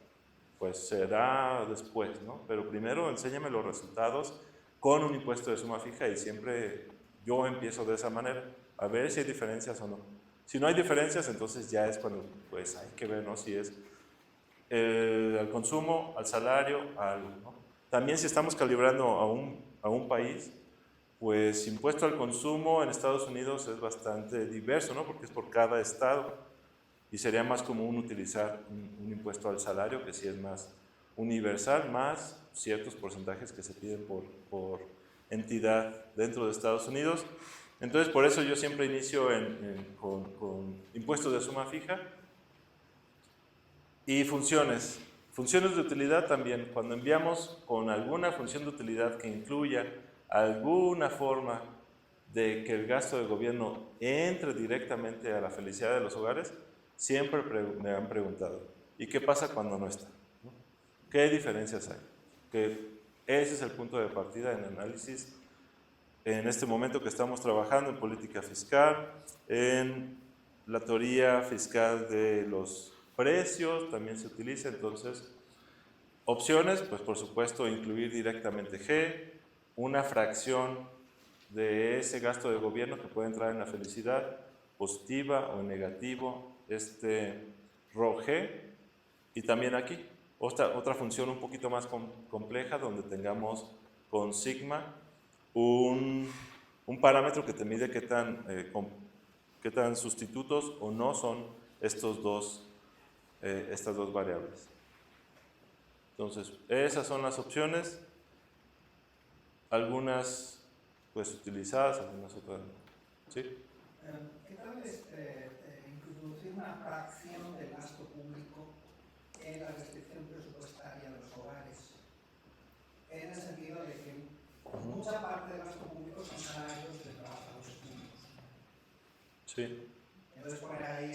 pues será después, ¿no? Pero primero enséñame los resultados con un impuesto de suma fija y siempre yo empiezo de esa manera, a ver si hay diferencias o no. Si no hay diferencias, entonces ya es cuando pues hay que ver, ¿no? Si es al consumo, al salario, a algo, ¿no? También si estamos calibrando a un país, pues impuesto al consumo en Estados Unidos es bastante diverso, ¿no? Porque es por cada estado y sería más común utilizar un impuesto al salario que sí es más universal, más ciertos porcentajes que se piden por entidad dentro de Estados Unidos. Entonces, por eso yo siempre inicio con impuestos de suma fija y funciones. Funciones de utilidad también. Cuando enviamos con alguna función de utilidad que incluya alguna forma de que el gasto del gobierno entre directamente a la felicidad de los hogares, siempre me han preguntado, ¿y qué pasa cuando no está? ¿No? ¿Qué diferencias hay? Que ese es el punto de partida en análisis en este momento que estamos trabajando en política fiscal, en la teoría fiscal de los precios también se utiliza. Entonces, opciones, pues por supuesto incluir directamente G, una fracción de ese gasto de gobierno que puede entrar en la felicidad, positiva o negativo, ρG, y también aquí otra función un poquito más compleja donde tengamos con sigma un parámetro que te mide qué tan sustitutos o no son estas dos variables. Entonces, esas son las opciones, algunas pues utilizadas, algunas otras no. ¿Sí? ¿Qué tal introducir una fracción del gasto público en la restricción presupuestaria de los hogares? En el sentido de que mucha parte del gasto público son salarios de trabajadores públicos. Sí. Entonces poner ahí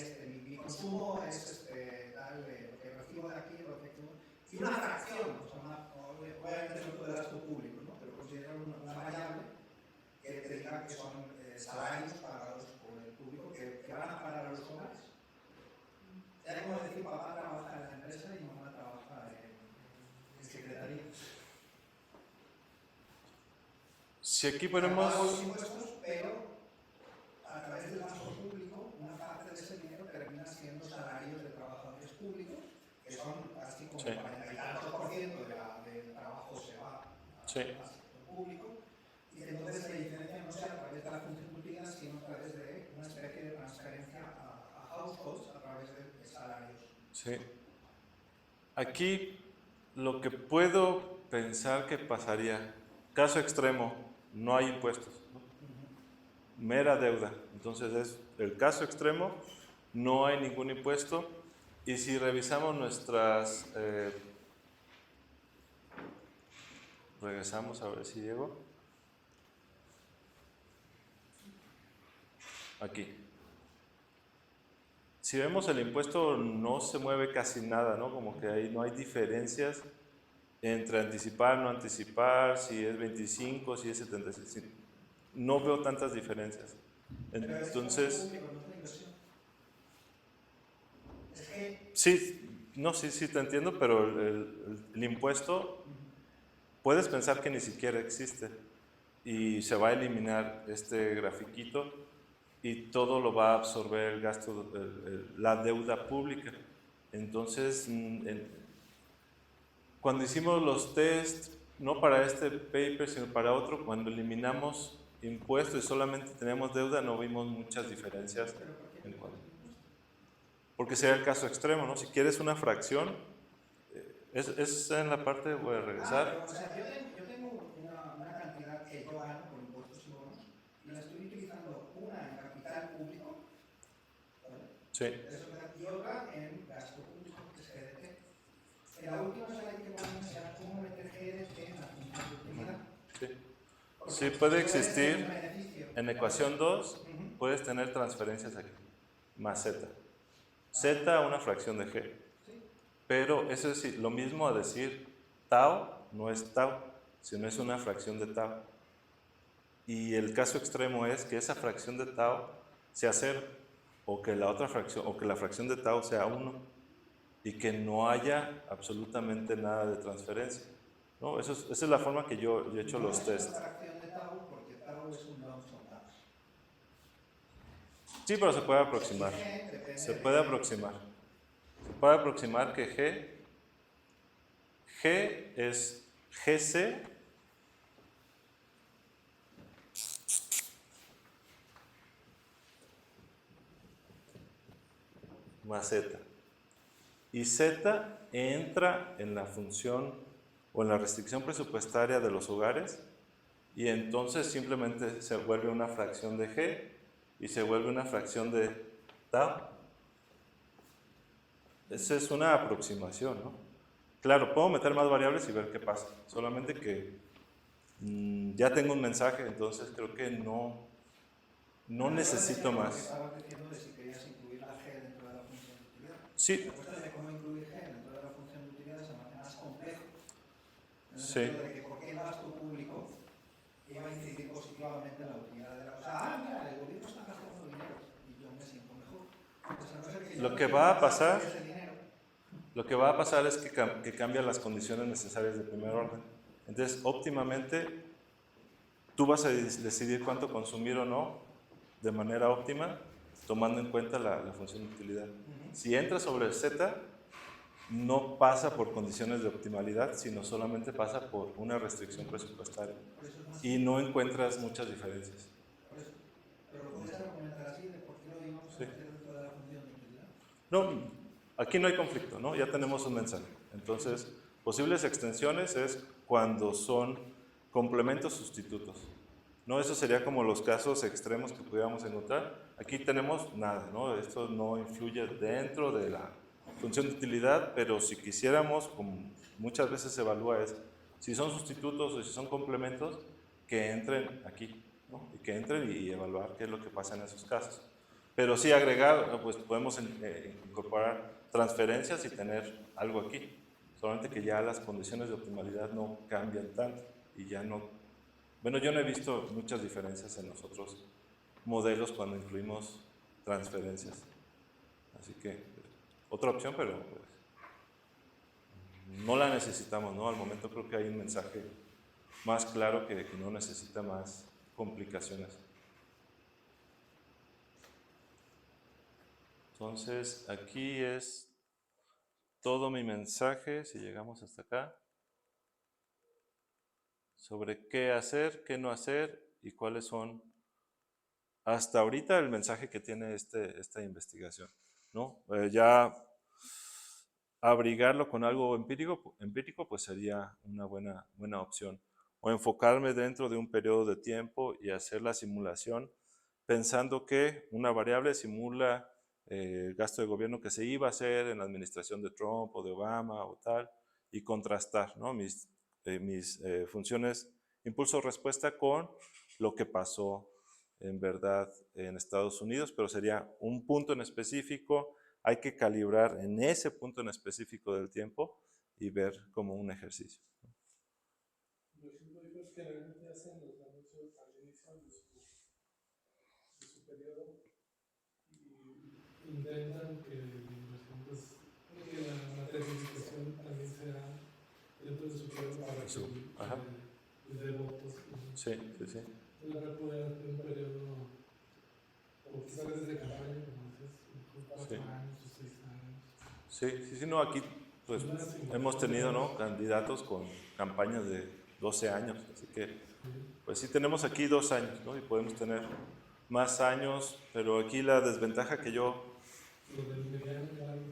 mi consumo es lo que recibo de aquí, lo que y una fracción, o sea, obviamente no todo el gasto público, ¿no? Pero considerar una variable que te diga que son salarios pagados por el público que van a pagar a los hogares. Ya como decir, papá trabaja en la empresa y mamá trabaja en secretaría. Si aquí ponemos... Pago los impuestos, pero a través del gasto público, una parte de ese dinero termina siendo salarios de trabajadores públicos, que son así como el 40 y tantos % del trabajo se va al sector público, y entonces la diferencia no sea a través de la función pública, sino a través de una especie de transferencia a households a través de salarios. Sí. Aquí lo que puedo pensar que pasaría, caso extremo, no hay impuestos, ¿no? Mera deuda. Entonces es el caso extremo, no hay ningún impuesto. Y si revisamos nuestras... regresamos a ver si llego. Aquí. Si vemos el impuesto no se mueve casi nada, ¿no? Como que ahí no hay diferencias entre anticipar, no anticipar, si es 25, si es 75. No veo tantas diferencias. Entonces... Sí, no, sí te entiendo, pero el impuesto puedes pensar que ni siquiera existe y se va a eliminar este grafiquito y todo lo va a absorber el gasto, la deuda pública. Entonces, cuando hicimos los test, no para este paper, sino para otro, cuando eliminamos impuestos y solamente teníamos deuda, no vimos muchas diferencias en cuanto. Porque sería el caso extremo, ¿no? Si quieres una fracción, es en la parte, voy a regresar. O sea, yo tengo una cantidad que yo gano por impuestos y bonos y la estoy utilizando una en capital público, ¿vale? Sí. Y otra en Sí, puede existir. un beneficio. En ecuación 2 Ujú. puedes tener transferencias aquí, más z. Z una fracción de g. Pero eso es lo mismo a decir tau no es tau, sino es una fracción de tau. Y el caso extremo es que esa fracción de tau sea 0, o que la otra fracción, o que la fracción de tau sea 1, y que no haya absolutamente nada de transferencia. ¿No? Esa es la forma que yo he hecho los test. No es una fracción de tau porque tau es un lump sum tau. Sí, pero se puede aproximar. Se puede aproximar. Se puede aproximar que G es GC más Z. Y Z entra en la función o en la restricción presupuestaria de los hogares y entonces simplemente se vuelve una fracción de G y se vuelve una fracción de tau. Esa es una aproximación, ¿no? Claro, puedo meter más variables y ver qué pasa. Solamente que ya tengo un mensaje, entonces creo que no necesito más. Estabas diciendo de si querías incluir la G dentro de la función de utilidad. Sí. La cuestión de cómo incluir G dentro de la función de utilidad se me hace más complejo. En el Sí. sentido de que por qué el gasto público iba a incidir positivamente en la utilidad de la... O sea, mira, el gobierno está gastando dinero y yo me siento mejor. Entonces, a no ser que Lo yo que no va a quiera pasar- ese dinero. Lo que va a pasar es que cambia las condiciones necesarias de primer orden. Entonces, óptimamente, tú vas a decidir cuánto consumir o no de manera óptima, tomando en cuenta la función de utilidad. Si entra sobre el Z, no pasa por condiciones de optimalidad, sino solamente pasa por una restricción presupuestaria. Por eso es más Y no encuentras muchas diferencias. Por eso. Pero lo puedes argumentar así de por qué lo íbamos a Sí. meter dentro de la función de utilidad. No, aquí no hay conflicto, ¿no? Ya tenemos un mensaje. Entonces, posibles extensiones es cuando son complementos sustitutos. ¿No? Eso sería como los casos extremos que pudiéramos encontrar. Aquí tenemos nada, ¿no? Esto no influye dentro de la función de utilidad, pero si quisiéramos, como muchas veces se evalúa, es si son sustitutos o si son complementos, que entren aquí, ¿no? Y que entren y evaluar qué es lo que pasa en esos casos. Pero sí agregar, pues podemos incorporar transferencias y tener algo aquí. Solamente que ya las condiciones de optimalidad no cambian tanto y ya no... Bueno, yo no he visto muchas diferencias en los otros modelos cuando incluimos transferencias. Así que otra opción, pero pues, no la necesitamos, ¿no? Al momento creo que hay un mensaje más claro que no necesita más complicaciones. Entonces, aquí es todo mi mensaje, si llegamos hasta acá, sobre qué hacer, qué no hacer y cuáles son, hasta ahorita, el mensaje que tiene esta investigación, ¿no? Ya abrigarlo con algo empírico pues sería una buena opción. O enfocarme dentro de un periodo de tiempo y hacer la simulación pensando que una variable simula el gasto de gobierno que se iba a hacer en la administración de Trump o de Obama o tal, y contrastar, ¿no? mis funciones impulso-respuesta con lo que pasó en verdad en Estados Unidos, pero sería un punto en específico. Hay que calibrar en ese punto en específico del tiempo y ver como un ejercicio. Los científicos generalmente hacen los anuncios al inicio de su periodo y intentan que la materialización también sea dentro de su periodo para que les dé votos. Sí, sí, sí. La verdad puede hacer un periodo, o quizás desde campaña, como dices, 4 años o 6 años. Sí, no, aquí pues hemos tenido, ¿no?, candidatos con campañas de 12 años, así que pues sí tenemos aquí 2 años, ¿no? Y podemos tener más años, pero aquí la desventaja que yo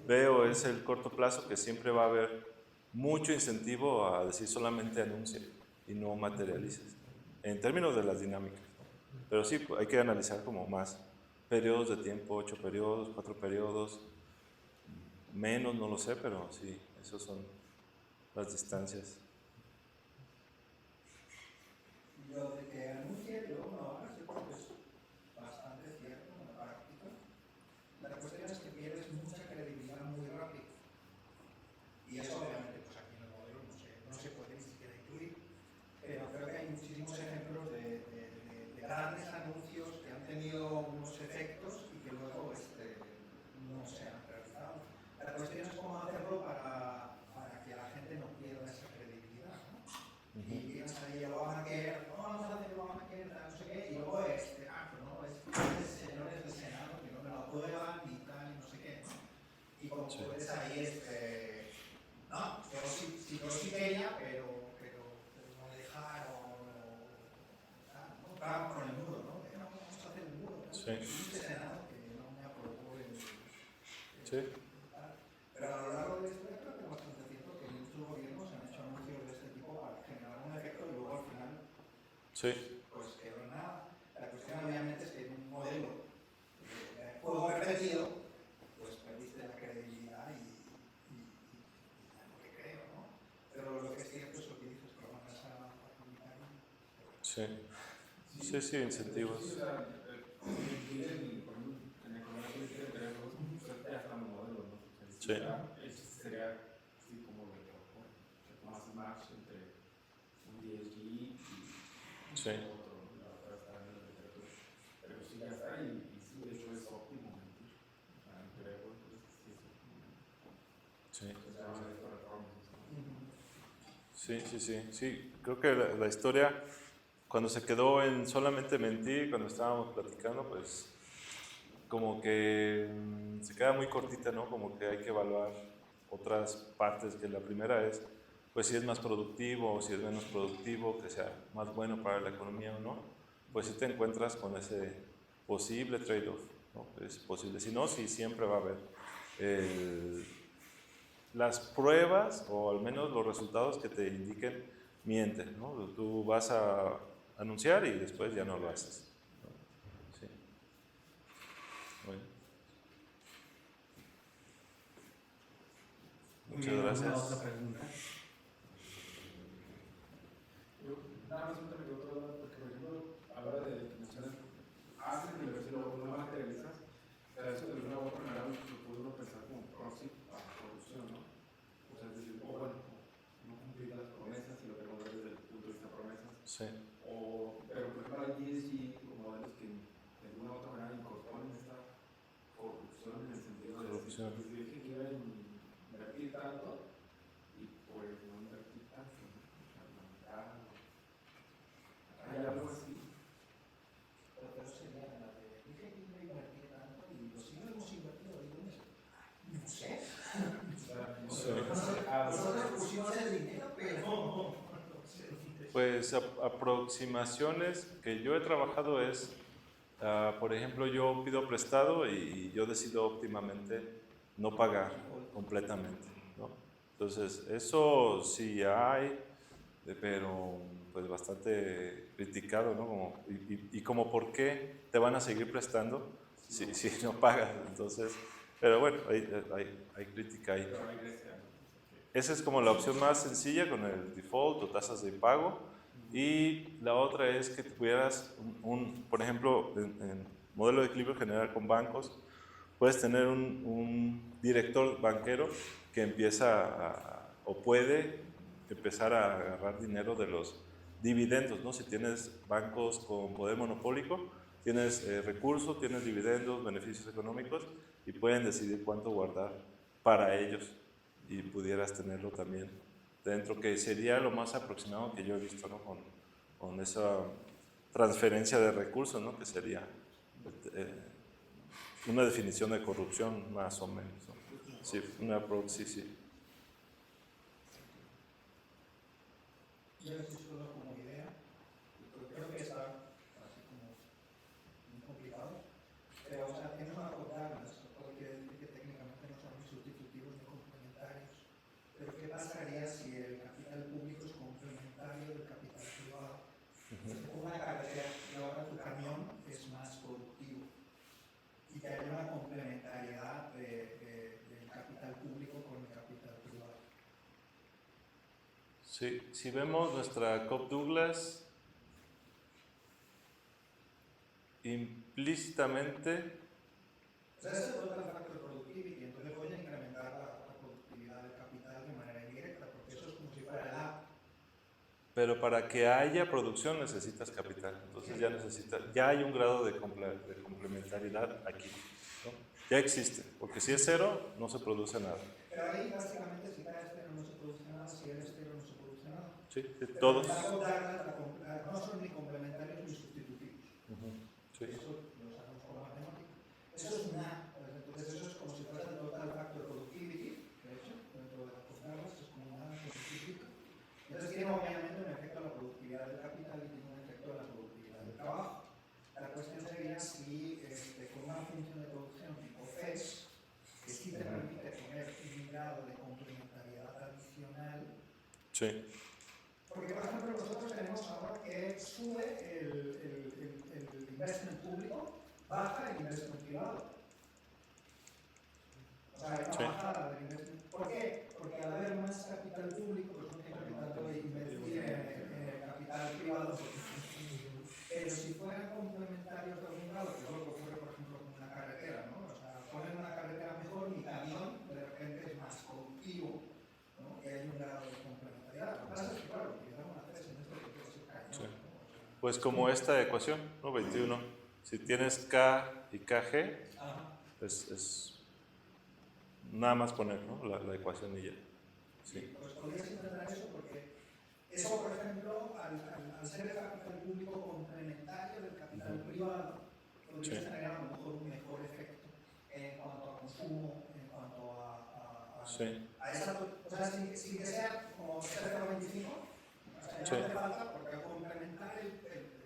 veo es el corto plazo, que siempre va a haber mucho incentivo a decir solamente anuncia y no materialices, en términos de las dinámicas, ¿no? Pero sí, hay que analizar como más periodos de tiempo, 8 periodos, 4 periodos, menos, no lo sé, pero sí, esas son las distancias. Lo de que anuncie y luego no lo hagas, yo creo que es bastante cierto en la práctica. La cuestión es que pierdes mucha credibilidad muy rápido. Y eso obviamente pues aquí en el modelo no se puede ni siquiera incluir. Pero creo que hay muchísimos ejemplos de grandes anuncios que han tenido unos efectos y que luego no se han realizado. La cuestión es cómo hacerlo para que la gente no pierda esa credibilidad, ¿no? Y tienes ahí el Obamacare, no, vamos a hacer el Obamacare, no sé qué, y luego pues no, es señores del Senado que no me lo aprueban y tal, y no sé qué, ¿no? Y como puedes ahí, no, yo sí quería, pero no me dejaron, ¿no? Trump con el muro, ¿no? No, vamos a hacer el muro, ¿no? Sí. Y un Senado que no me aprobó Sí. Pero a lo largo de la historia creo que es bastante cierto que muchos gobiernos han hecho anuncios de este tipo para generar un efecto y luego al final Sí. pues quedó en nada. La cuestión obviamente es que en un modelo de juego repetido pues perdiste la credibilidad y lo que creo, ¿no? Pero lo que es cierto es lo que dices, que lo van a publicar. Sí. Sí, incentivos. Sí, o sea, en la economía política tenemos, ya estamos modelos, ¿no? Sí. El chiste sería así como lo que más match entre un DSG y Sí. otro, ¿no? La otra está en la literatura. Pero sí, ya está, y sí, de hecho es óptimo mentir. O sea, creo, entonces sí es óptimo. Sí. Se llaman esto reformas. Sí. Creo que la historia, cuando se quedó en solamente mentir, cuando estábamos platicando, pues como que se queda muy cortita, ¿no? Como que hay que evaluar otras partes, que la primera es, pues si es más productivo o si es menos productivo, que sea más bueno para la economía o no, pues si te encuentras con ese posible trade-off, ¿no? Es posible, si no, sí siempre va a haber las pruebas o al menos los resultados que te indiquen mienten, ¿no? Tú vas a anunciar y después ya no lo haces, ¿no? Sí. Bueno. Muchas gracias. ¿Alguna otra pregunta? Nada más ahorita me quedó otra duda, porque por ejemplo, a la hora de que mencionas, haces la inversión o no materializas, pero eso de alguna u otra manera lo puede uno pensar como proxy a corrupción, ¿no? O sea, es decir, o bueno, no cumplir las promesas, si lo queremos ver desde el punto de vista de promesas. Sí. Pero por ejemplo, hay DSG o modelos que de alguna u otra manera incorporan esta corrupción en el sentido de Corrupción. decir, pues dije que iba a invertir tanto y pues no invertí tanto, ¿no? O sea, la mitad. ¿Hay algo así? Pero sería la de, dije que iba a invertir tanto y lo sí lo hemos invertido, digo, no sé. Nosotros pusimos el dinero, pero Pues aproximaciones que yo he trabajado es, por ejemplo, yo pido prestado y yo decido óptimamente no pagar completamente, ¿no? Entonces, eso sí hay, pero pues bastante criticado, ¿no? Como, y como por qué te van a seguir prestando si no pagas. Entonces, pero bueno, hay crítica ahí. Esa es como la opción más sencilla con el default o tasas de pago. Y la otra es que tuvieras por ejemplo, en modelo de equilibrio general con bancos, puedes tener un director banquero que empieza o puede empezar a agarrar dinero de los dividendos, ¿no? Si tienes bancos con poder monopólico, tienes recursos, tienes dividendos, beneficios económicos y pueden decidir cuánto guardar para ellos y pudieras tenerlo también dentro, que sería lo más aproximado que yo he visto, ¿no? Con esa transferencia de recursos, ¿no? Que sería una definición de corrupción más o menos, ¿no? Sí, una approach, sí. yo les solo como idea, creo que está así como muy complicado, pero o sea, tienes una contabilidad, lo que quiere decir que técnicamente no son ni sustitutivos ni complementarios, pero ¿qué pasaría si el capital público es complementario del capital privado? Una carretera y ahora tu camión es más productivo y que haya una complementariedad del capital público con el capital privado. Sí, si vemos nuestra Cobb Douglas, implícitamente, O sea, ese es el total factor productivity, entonces voy a incrementar la productividad del capital de manera indirecta, porque eso es como si fuera el app. pero para que haya producción necesitas capital. Entonces ya hay un grado de complementariedad aquí, ¿no? Ya existe, porque si es cero, no se produce nada. Pero ahí básicamente si K es cero no se produce nada, si L es cero no se produce nada. Sí, sí, Pero todos. en caso no son ni complementarios ni sustitutivos. Sí. Eso lo sacamos como matemática. Eso es una, entonces eso es como si fuera el total factor productivity, de hecho, dentro de las postablas es como una científica. Entonces tiene obviamente un efecto en la productividad del capital y tiene un efecto en la productividad del trabajo. La cuestión sería si con una función de producción tipo FES, que sí te permite poner un grado de complementariedad adicional. Sí. Porque, por ejemplo, nosotros tenemos ahora que sube el investment público, baja el investment privado. O sea, hay una bajada del investment. ¿Por qué? Porque al haber más capital público, pues no tiene tanto de invertir en el capital privado. Pero si fueran complementarios de algún grado, que es lo que ocurre, por ejemplo, con una carretera, ¿no? O sea, ponen una carretera mejor, mi camión de repente es más productivo, ¿no? Y hay un grado de complementariedad. Lo que pasa es que, claro, que llegaron a 3 en esto que puede ser cañón, Sí. ¿no? O sea, Pues como esta ecuación, ¿no? 21. Si tienes K y KG, es nada más poner, ¿no? la ecuación y ya. Sí. Pues podrías intentar eso porque eso, por ejemplo, al ser el capital público complementario del capital privado, podrías tener a lo mejor un mejor efecto en cuanto a consumo, en cuanto a esa, o sea, sin que sea como 0,25, o sea, ya no hace falta porque al complementar el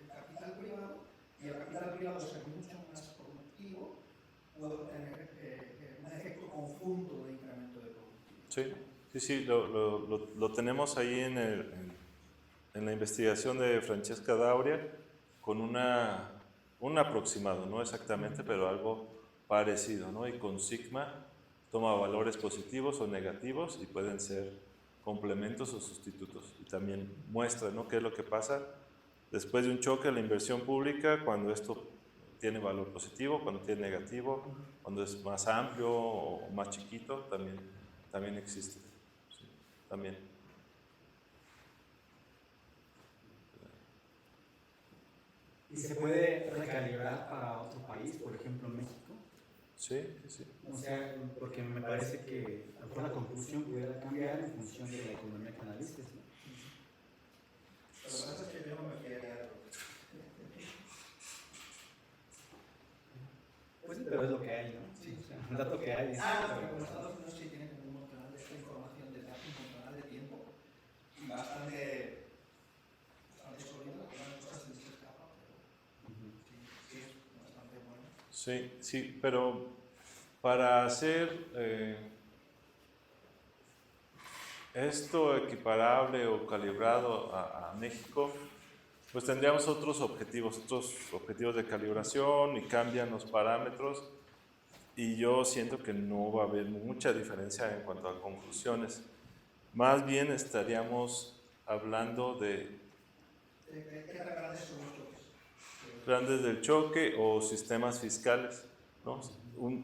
capital privado y el capital privado ser mucho más productivo, puedo tener un efecto conjunto de incremento de productividad. Sí, lo tenemos ahí en la investigación de Francesca Dauria con un aproximado, no exactamente, pero algo parecido, ¿no? Y con sigma toma valores positivos o negativos y pueden ser complementos o sustitutos. Y también muestra, ¿no? qué es lo que pasa después de un choque a la inversión pública cuando esto tiene valor positivo, cuando tiene negativo, cuando es más amplio o más chiquito, también existe. Sí, también. ¿Y se puede recalibrar para otro país, por ejemplo México? Sí. O sea, porque me parece que a lo mejor la conclusión pudiera cambiar en función de la economía que analices, ¿no? Lo que pasa es que yo no me fiaría de lo que Pues sí, pero es lo que hay, ¿no? Sí, o sea, un dato que hay. pero como Estados Unidos sí tiene como un montonal de esta información desde hace un montonal de tiempo y bastante sólida, que las cosas se les escapan, pero sí es bastante bueno. Sí, pero para hacer esto equiparable o calibrado a México, pues tendríamos otros objetivos de calibración y cambian los parámetros y yo siento que no va a haber mucha diferencia en cuanto a conclusiones. Más bien estaríamos hablando de ¿Qué tan grandes son los choques? grandes del choque o sistemas fiscales, ¿no?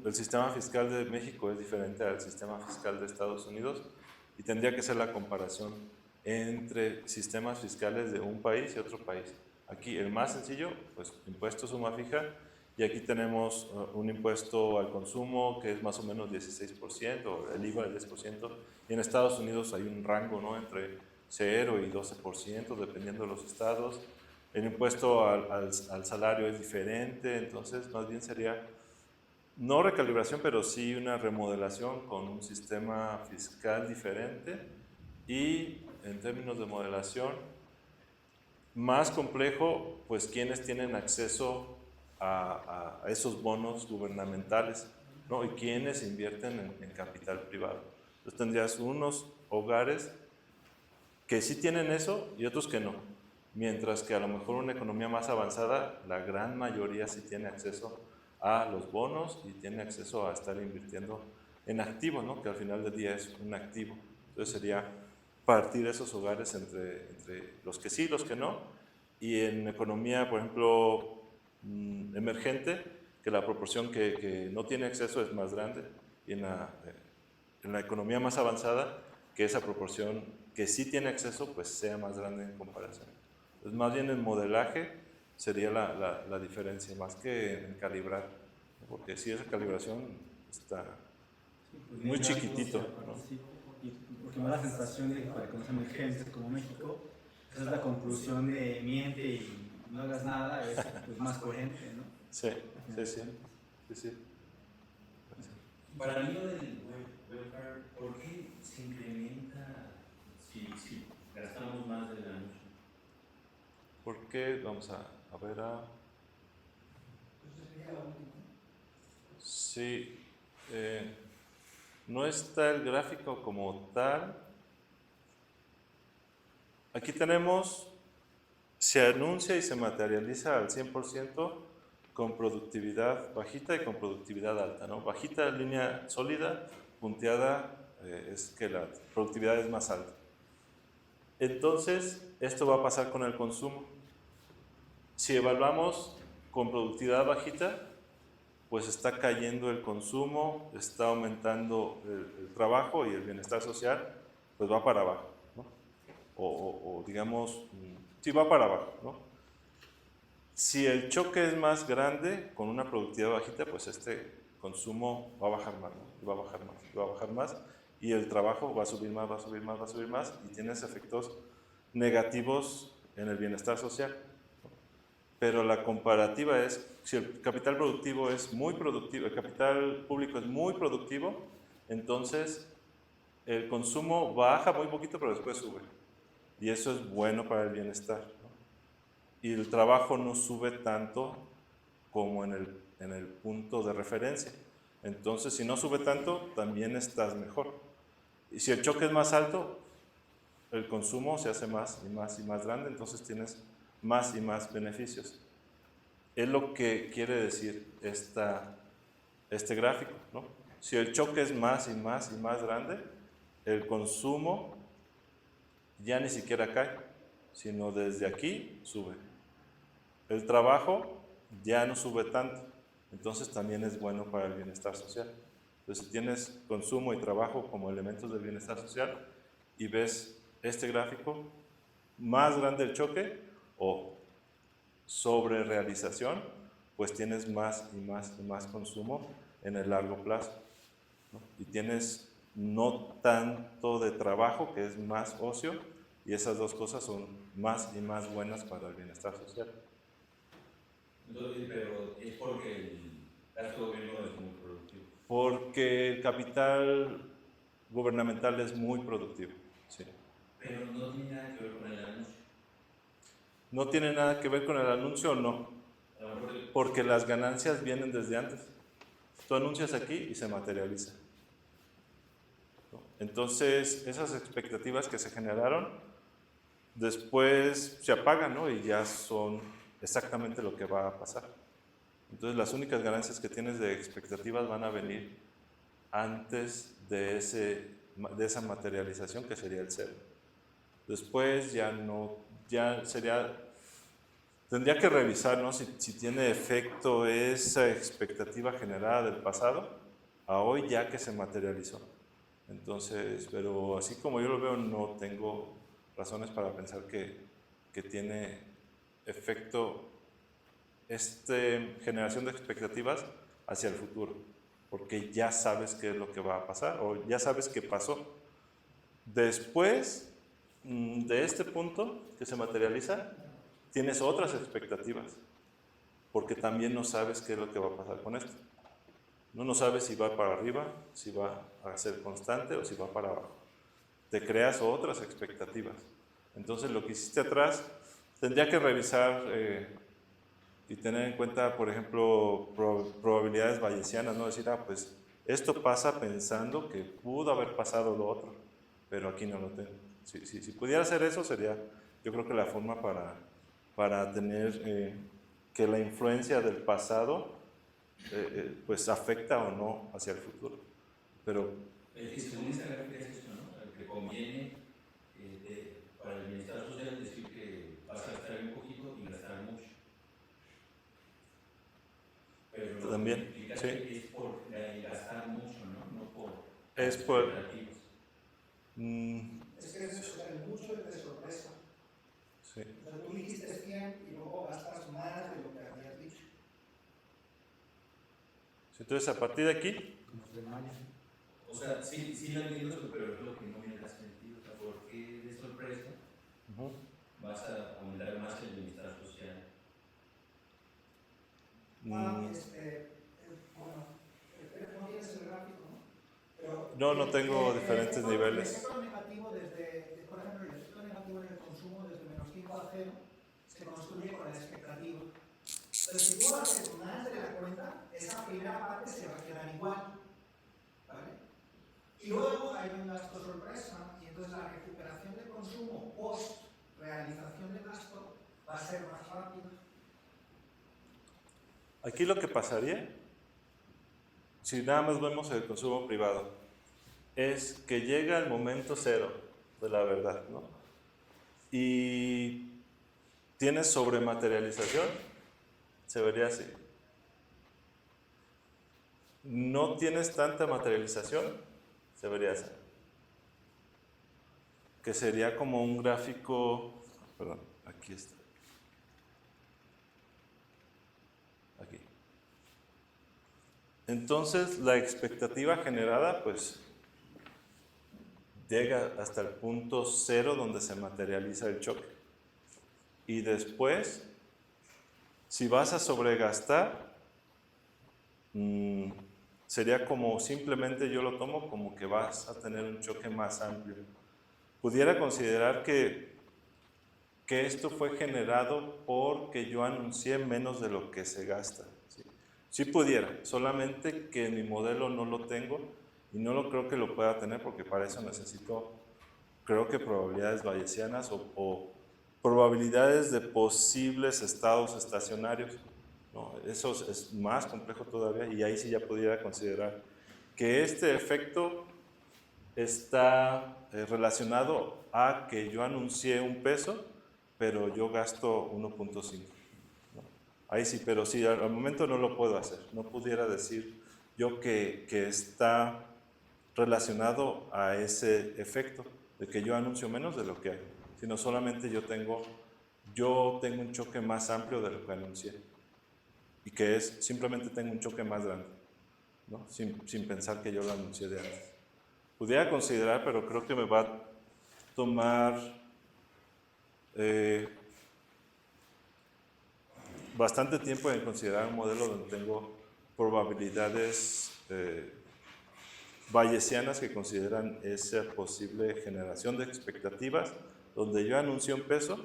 El sistema fiscal de México es diferente al sistema fiscal de Estados Unidos y tendría que ser la comparación entre sistemas fiscales de un país y otro país. Aquí el más sencillo, pues impuesto suma fija, y aquí tenemos un impuesto al consumo que es más o menos 16%, el IVA del 10%, y en Estados Unidos hay un rango, ¿no? Entre 0 y 12%, dependiendo de los estados. El impuesto al salario es diferente, entonces más bien sería no recalibración, pero sí una remodelación con un sistema fiscal diferente y en términos de modelación más complejo, pues quienes tienen acceso a esos bonos gubernamentales, ¿no? Y quienes invierten en capital privado. Entonces tendrías unos hogares que sí tienen eso y otros que no. Mientras que a lo mejor una economía más avanzada, la gran mayoría sí tiene acceso a los bonos y tiene acceso a estar invirtiendo en activos, ¿no? Que al final del día es un activo. Entonces sería partir esos hogares entre los que sí y los que no. Y en economía, por ejemplo, emergente, que la proporción que no tiene acceso es más grande, y en la economía más avanzada, que esa proporción que sí tiene acceso, pues sea más grande en comparación. Entonces, más bien en modelaje sería la diferencia, más que en calibrar, ¿no? Porque si esa calibración está muy chiquitito, ¿no? Porque me da la sensación de que para que no sean emergentes como México, esa es la conclusión de miente y no hagas nada, es pues, más coherente, ¿no? Sí, sí, sí, sí, sí. Para mí lo del welfare, ¿por qué se incrementa si gastamos más del anuncio? ¿Por qué? Vamos a ver Entonces sería la última. Sí, no está el gráfico como tal. Aquí tenemos, se anuncia y se materializa al 100% con productividad bajita y con productividad alta, ¿no? Bajita, línea sólida, punteada, es que la productividad es más alta. Entonces, esto va a pasar con el consumo. Si evaluamos con productividad bajita, pues está cayendo el consumo, está aumentando el trabajo y el bienestar social, pues va para abajo, ¿no? O digamos, sí va para abajo, ¿no? Si el choque es más grande, con una productividad bajita, pues este consumo va a bajar más, ¿no? Y va a bajar más, y va a bajar más, y el trabajo va a subir más, va a subir más, va a subir más, y tienes efectos negativos en el bienestar social. Pero la comparativa es, si el capital productivo es muy productivo, el capital público es muy productivo, entonces el consumo baja muy poquito, pero después sube. Y eso es bueno para el bienestar, ¿no? Y el trabajo no sube tanto como en el punto de referencia. Entonces, si no sube tanto, también estás mejor. Y si el choque es más alto, el consumo se hace más y más y más grande, entonces tienes más y más beneficios. Es lo que quiere decir este gráfico, ¿no? Si el choque es más y más y más grande, el consumo ya ni siquiera cae, sino desde aquí sube. El trabajo ya no sube tanto, entonces también es bueno para el bienestar social. Entonces, si tienes consumo y trabajo como elementos del bienestar social y ves este gráfico, más grande el choque o sobre realización, pues tienes más y más y más consumo en el largo plazo, ¿no? Y tienes no tanto de trabajo, que es más ocio, y esas dos cosas son más y más buenas para el bienestar social. Entonces, pero es porque el gasto gobierno es muy productivo. Porque el capital gubernamental es muy productivo, sí. Pero no tiene nada que ver con el anuncio. ¿No tiene nada que ver con el anuncio o no? A lo mejor Porque las ganancias vienen desde antes. Tú anuncias aquí y se materializa, ¿no? Entonces, esas expectativas que se generaron, después se apagan, ¿no? Y ya son exactamente lo que va a pasar. Entonces, las únicas ganancias que tienes de expectativas van a venir antes de esa materialización, que sería el cero. Después ya no, ya sería, tendría que revisar, ¿no? Si tiene efecto esa expectativa generada del pasado a hoy ya que se materializó. Entonces, pero así como yo lo veo, no tengo razones para pensar que tiene efecto generación de expectativas hacia el futuro, porque ya sabes qué es lo que va a pasar o ya sabes qué pasó. Después de este punto que se materializa, tienes otras expectativas, porque también no sabes qué es lo que va a pasar con esto. No sabes si va para arriba, si va a ser constante o si va para abajo. Te creas otras expectativas. Entonces, lo que hiciste atrás, tendría que revisar y tener en cuenta, por ejemplo, probabilidades bayesianas, no decir, pues esto pasa pensando que pudo haber pasado lo otro, pero aquí no lo tengo. Si pudiera hacer eso, sería, yo creo que la forma para tener que la influencia del pasado pues afecta o no hacia el futuro. Pero es que según esta gráfica es esto, ¿no? El que conviene para el bienestar social decir que vas a gastar un poquito y gastar mucho. Es por... expectativas. Es que es eso, o sea, el mucho es de sorpresa. Sí. O sea, tú dijiste 100 y luego gastas más de lo que habías dicho. Entonces, a partir de aquí, Como se malla. O sea, sí lo entiendo, pero es lo que no me da sentido. O sea, ¿por qué de sorpresa vas a aumentar más el bienestar social? Bueno, no tienes el gráfico, ¿no? Pero, no tengo diferentes niveles. El efecto negativo por ejemplo, el efecto negativo en el consumo desde menos 5 a 0 se construye con la expectativa. Pero si tú haces más de la cuenta, esa primera parte se va a quedar igual, ¿vale? Y luego hay un gasto sorpresa, y entonces la recuperación de consumo post realización de gasto va a ser más rápida. Aquí lo que pasaría, si nada más vemos el consumo privado, es que llega el momento cero de la verdad, ¿no? Y tienes sobrematerialización, se vería así. No tienes tanta materialización, se vería así. Que sería como un gráfico, perdón, aquí está. Aquí. Entonces, la expectativa generada, pues, llega hasta el punto cero donde se materializa el choque. Y después, si vas a sobregastar, sería como simplemente yo lo tomo como que vas a tener un choque más amplio. Pudiera considerar que esto fue generado porque yo anuncié menos de lo que se gasta. Sí pudiera, solamente que en mi modelo no lo tengo y no lo creo que lo pueda tener porque para eso necesito, creo que probabilidades bayesianas o probabilidades de posibles estados estacionarios. No, eso es más complejo todavía y ahí sí ya pudiera considerar que este efecto está relacionado a que yo anuncié un peso, pero yo gasto 1.5. ¿no? Ahí sí, pero sí, al momento no lo puedo hacer. No pudiera decir yo que está relacionado a ese efecto de que yo anuncio menos de lo que hay, sino solamente yo tengo un choque más amplio de lo que anuncié y que es simplemente tengo un choque más grande, ¿no? sin pensar que yo lo anuncié de antes. Pudiera considerar, pero creo que me va a tomar bastante tiempo en considerar un modelo donde tengo probabilidades bayesianas que consideran esa posible generación de expectativas, donde yo anuncio un peso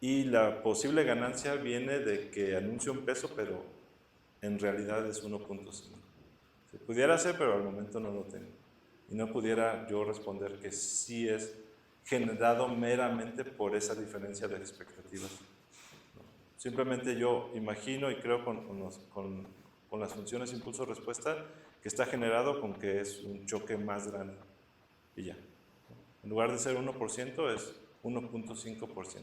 y la posible ganancia viene de que anuncio un peso, pero en realidad es 1.5. Se pudiera hacer, pero al momento no lo tengo. Y no pudiera yo responder que sí es generado meramente por esa diferencia de expectativas. ¿no? Simplemente yo imagino y creo con las funciones impulso-respuesta que está generado con que es un choque más grande. Y ya. ¿no? En lugar de ser 1%, es 1.5%.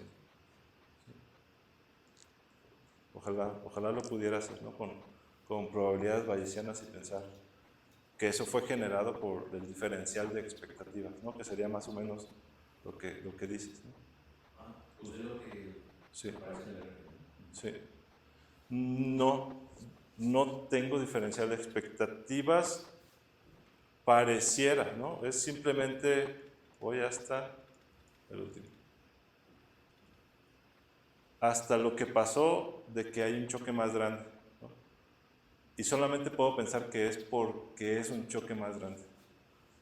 Ojalá lo pudiera hacer, ¿no? con probabilidades bayesianas y pensar que eso fue generado por el diferencial de expectativas, ¿no? Que sería más o menos lo que dices. ¿no? Pues es lo que sí. parece la sí. No tengo diferencial de expectativas, pareciera, ¿no? Es simplemente, voy hasta el último. Hasta lo que pasó de que hay un choque más grande. ¿no? Y solamente puedo pensar que es porque es un choque más grande,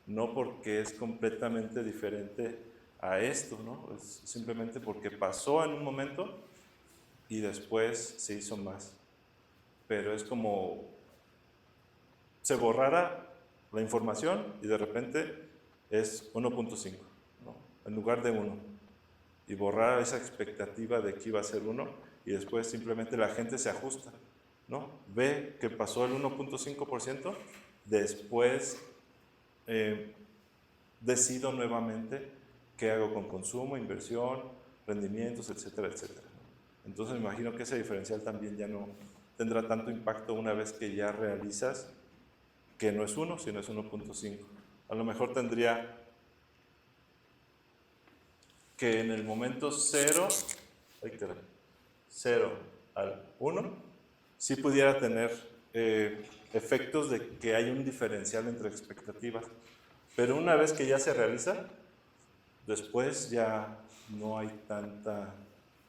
no porque es completamente diferente a esto, ¿no? Es simplemente porque pasó en un momento y después se hizo más. Pero es como se borrara la información y de repente es 1.5, ¿no? En lugar de 1. Y borrar esa expectativa de que iba a ser 1 y después simplemente la gente se ajusta, ¿no? Ve que pasó el 1.5%, después decido nuevamente qué hago con consumo, inversión, rendimientos, etcétera, etcétera. Entonces me imagino que ese diferencial también ya no tendrá tanto impacto una vez que ya realizas que no es 1, sino es 1.5. A lo mejor tendría que en el momento 0 al 1, sí pudiera tener efectos de que hay un diferencial entre expectativas. Pero una vez que ya se realiza, después ya no hay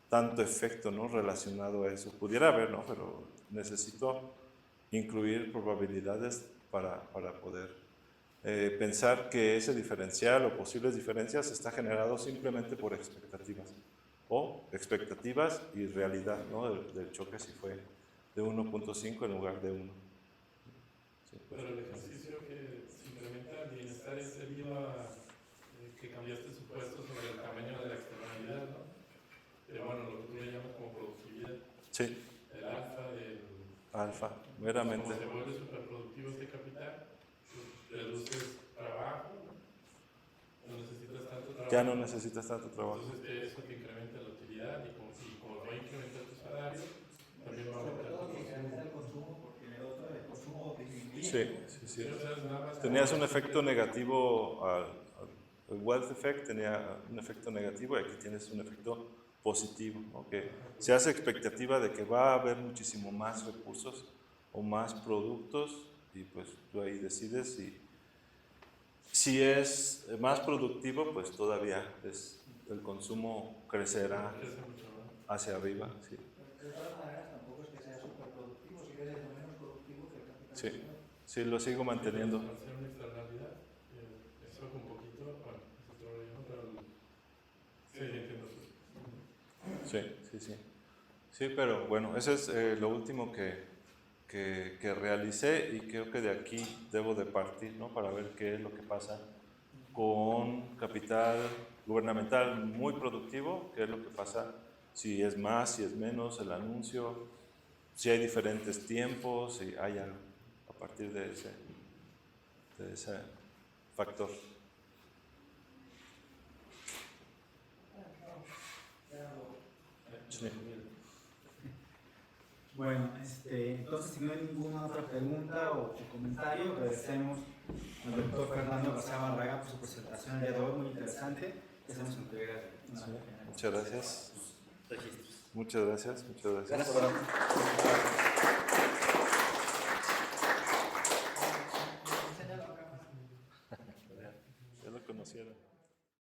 tanto efecto, ¿no?, relacionado a eso. Pudiera haber, ¿no?, pero necesito incluir probabilidades para poder pensar que ese diferencial o posibles diferencias está generado simplemente por expectativas. O expectativas y realidad, ¿no?, del choque, si fue de 1.5 en lugar de 1. Sí, pues. Pero el ejercicio que se incrementa el bienestar es debido a que cambiaste supuestos sobre el tamaño de la externalidad, ¿no? Pero bueno, lo que tú le llamas como productividad. Sí. El alfa del... Alfa, meramente. Como se vuelve superproductivo este capital, pues reduces trabajo, no necesitas tanto trabajo. Ya no necesitas tanto trabajo. Entonces eso te incrementa la utilidad y como va a incrementar tu salario, también va a aumentar tu consumo. El consumo, porque el otro, el consumo disminuye. Sí. Tenías un efecto negativo, el wealth effect tenía un efecto negativo y aquí tienes un efecto positivo, ¿no? Que se hace expectativa de que va a haber muchísimo más recursos o más productos y pues tú ahí decides si es más productivo, pues todavía el consumo crecerá hacia arriba. Sí. De todas maneras, tampoco es que sea súper productivo, si eres lo menos productivo que el capital. Sí, lo sigo manteniendo. Al ser una externalidad, eso un poquito, bueno, es otro rollo, pero sí, entiendo eso. Sí, pero bueno, eso es lo último que realicé y creo que de aquí debo de partir, ¿no?, para ver qué es lo que pasa con capital gubernamental muy productivo, qué es lo que pasa si es más, si es menos, el anuncio, si hay diferentes tiempos, si hay algo a partir de ese factor. Sí. Bueno, entonces si no hay ninguna otra pregunta o comentario, agradecemos al doctor Fernando García Barragán por su presentación el día de hoy, muy interesante. Hacemos entrega de una Muchas gracias. registros. Muchas gracias. Gracias por Ya lo conocieron.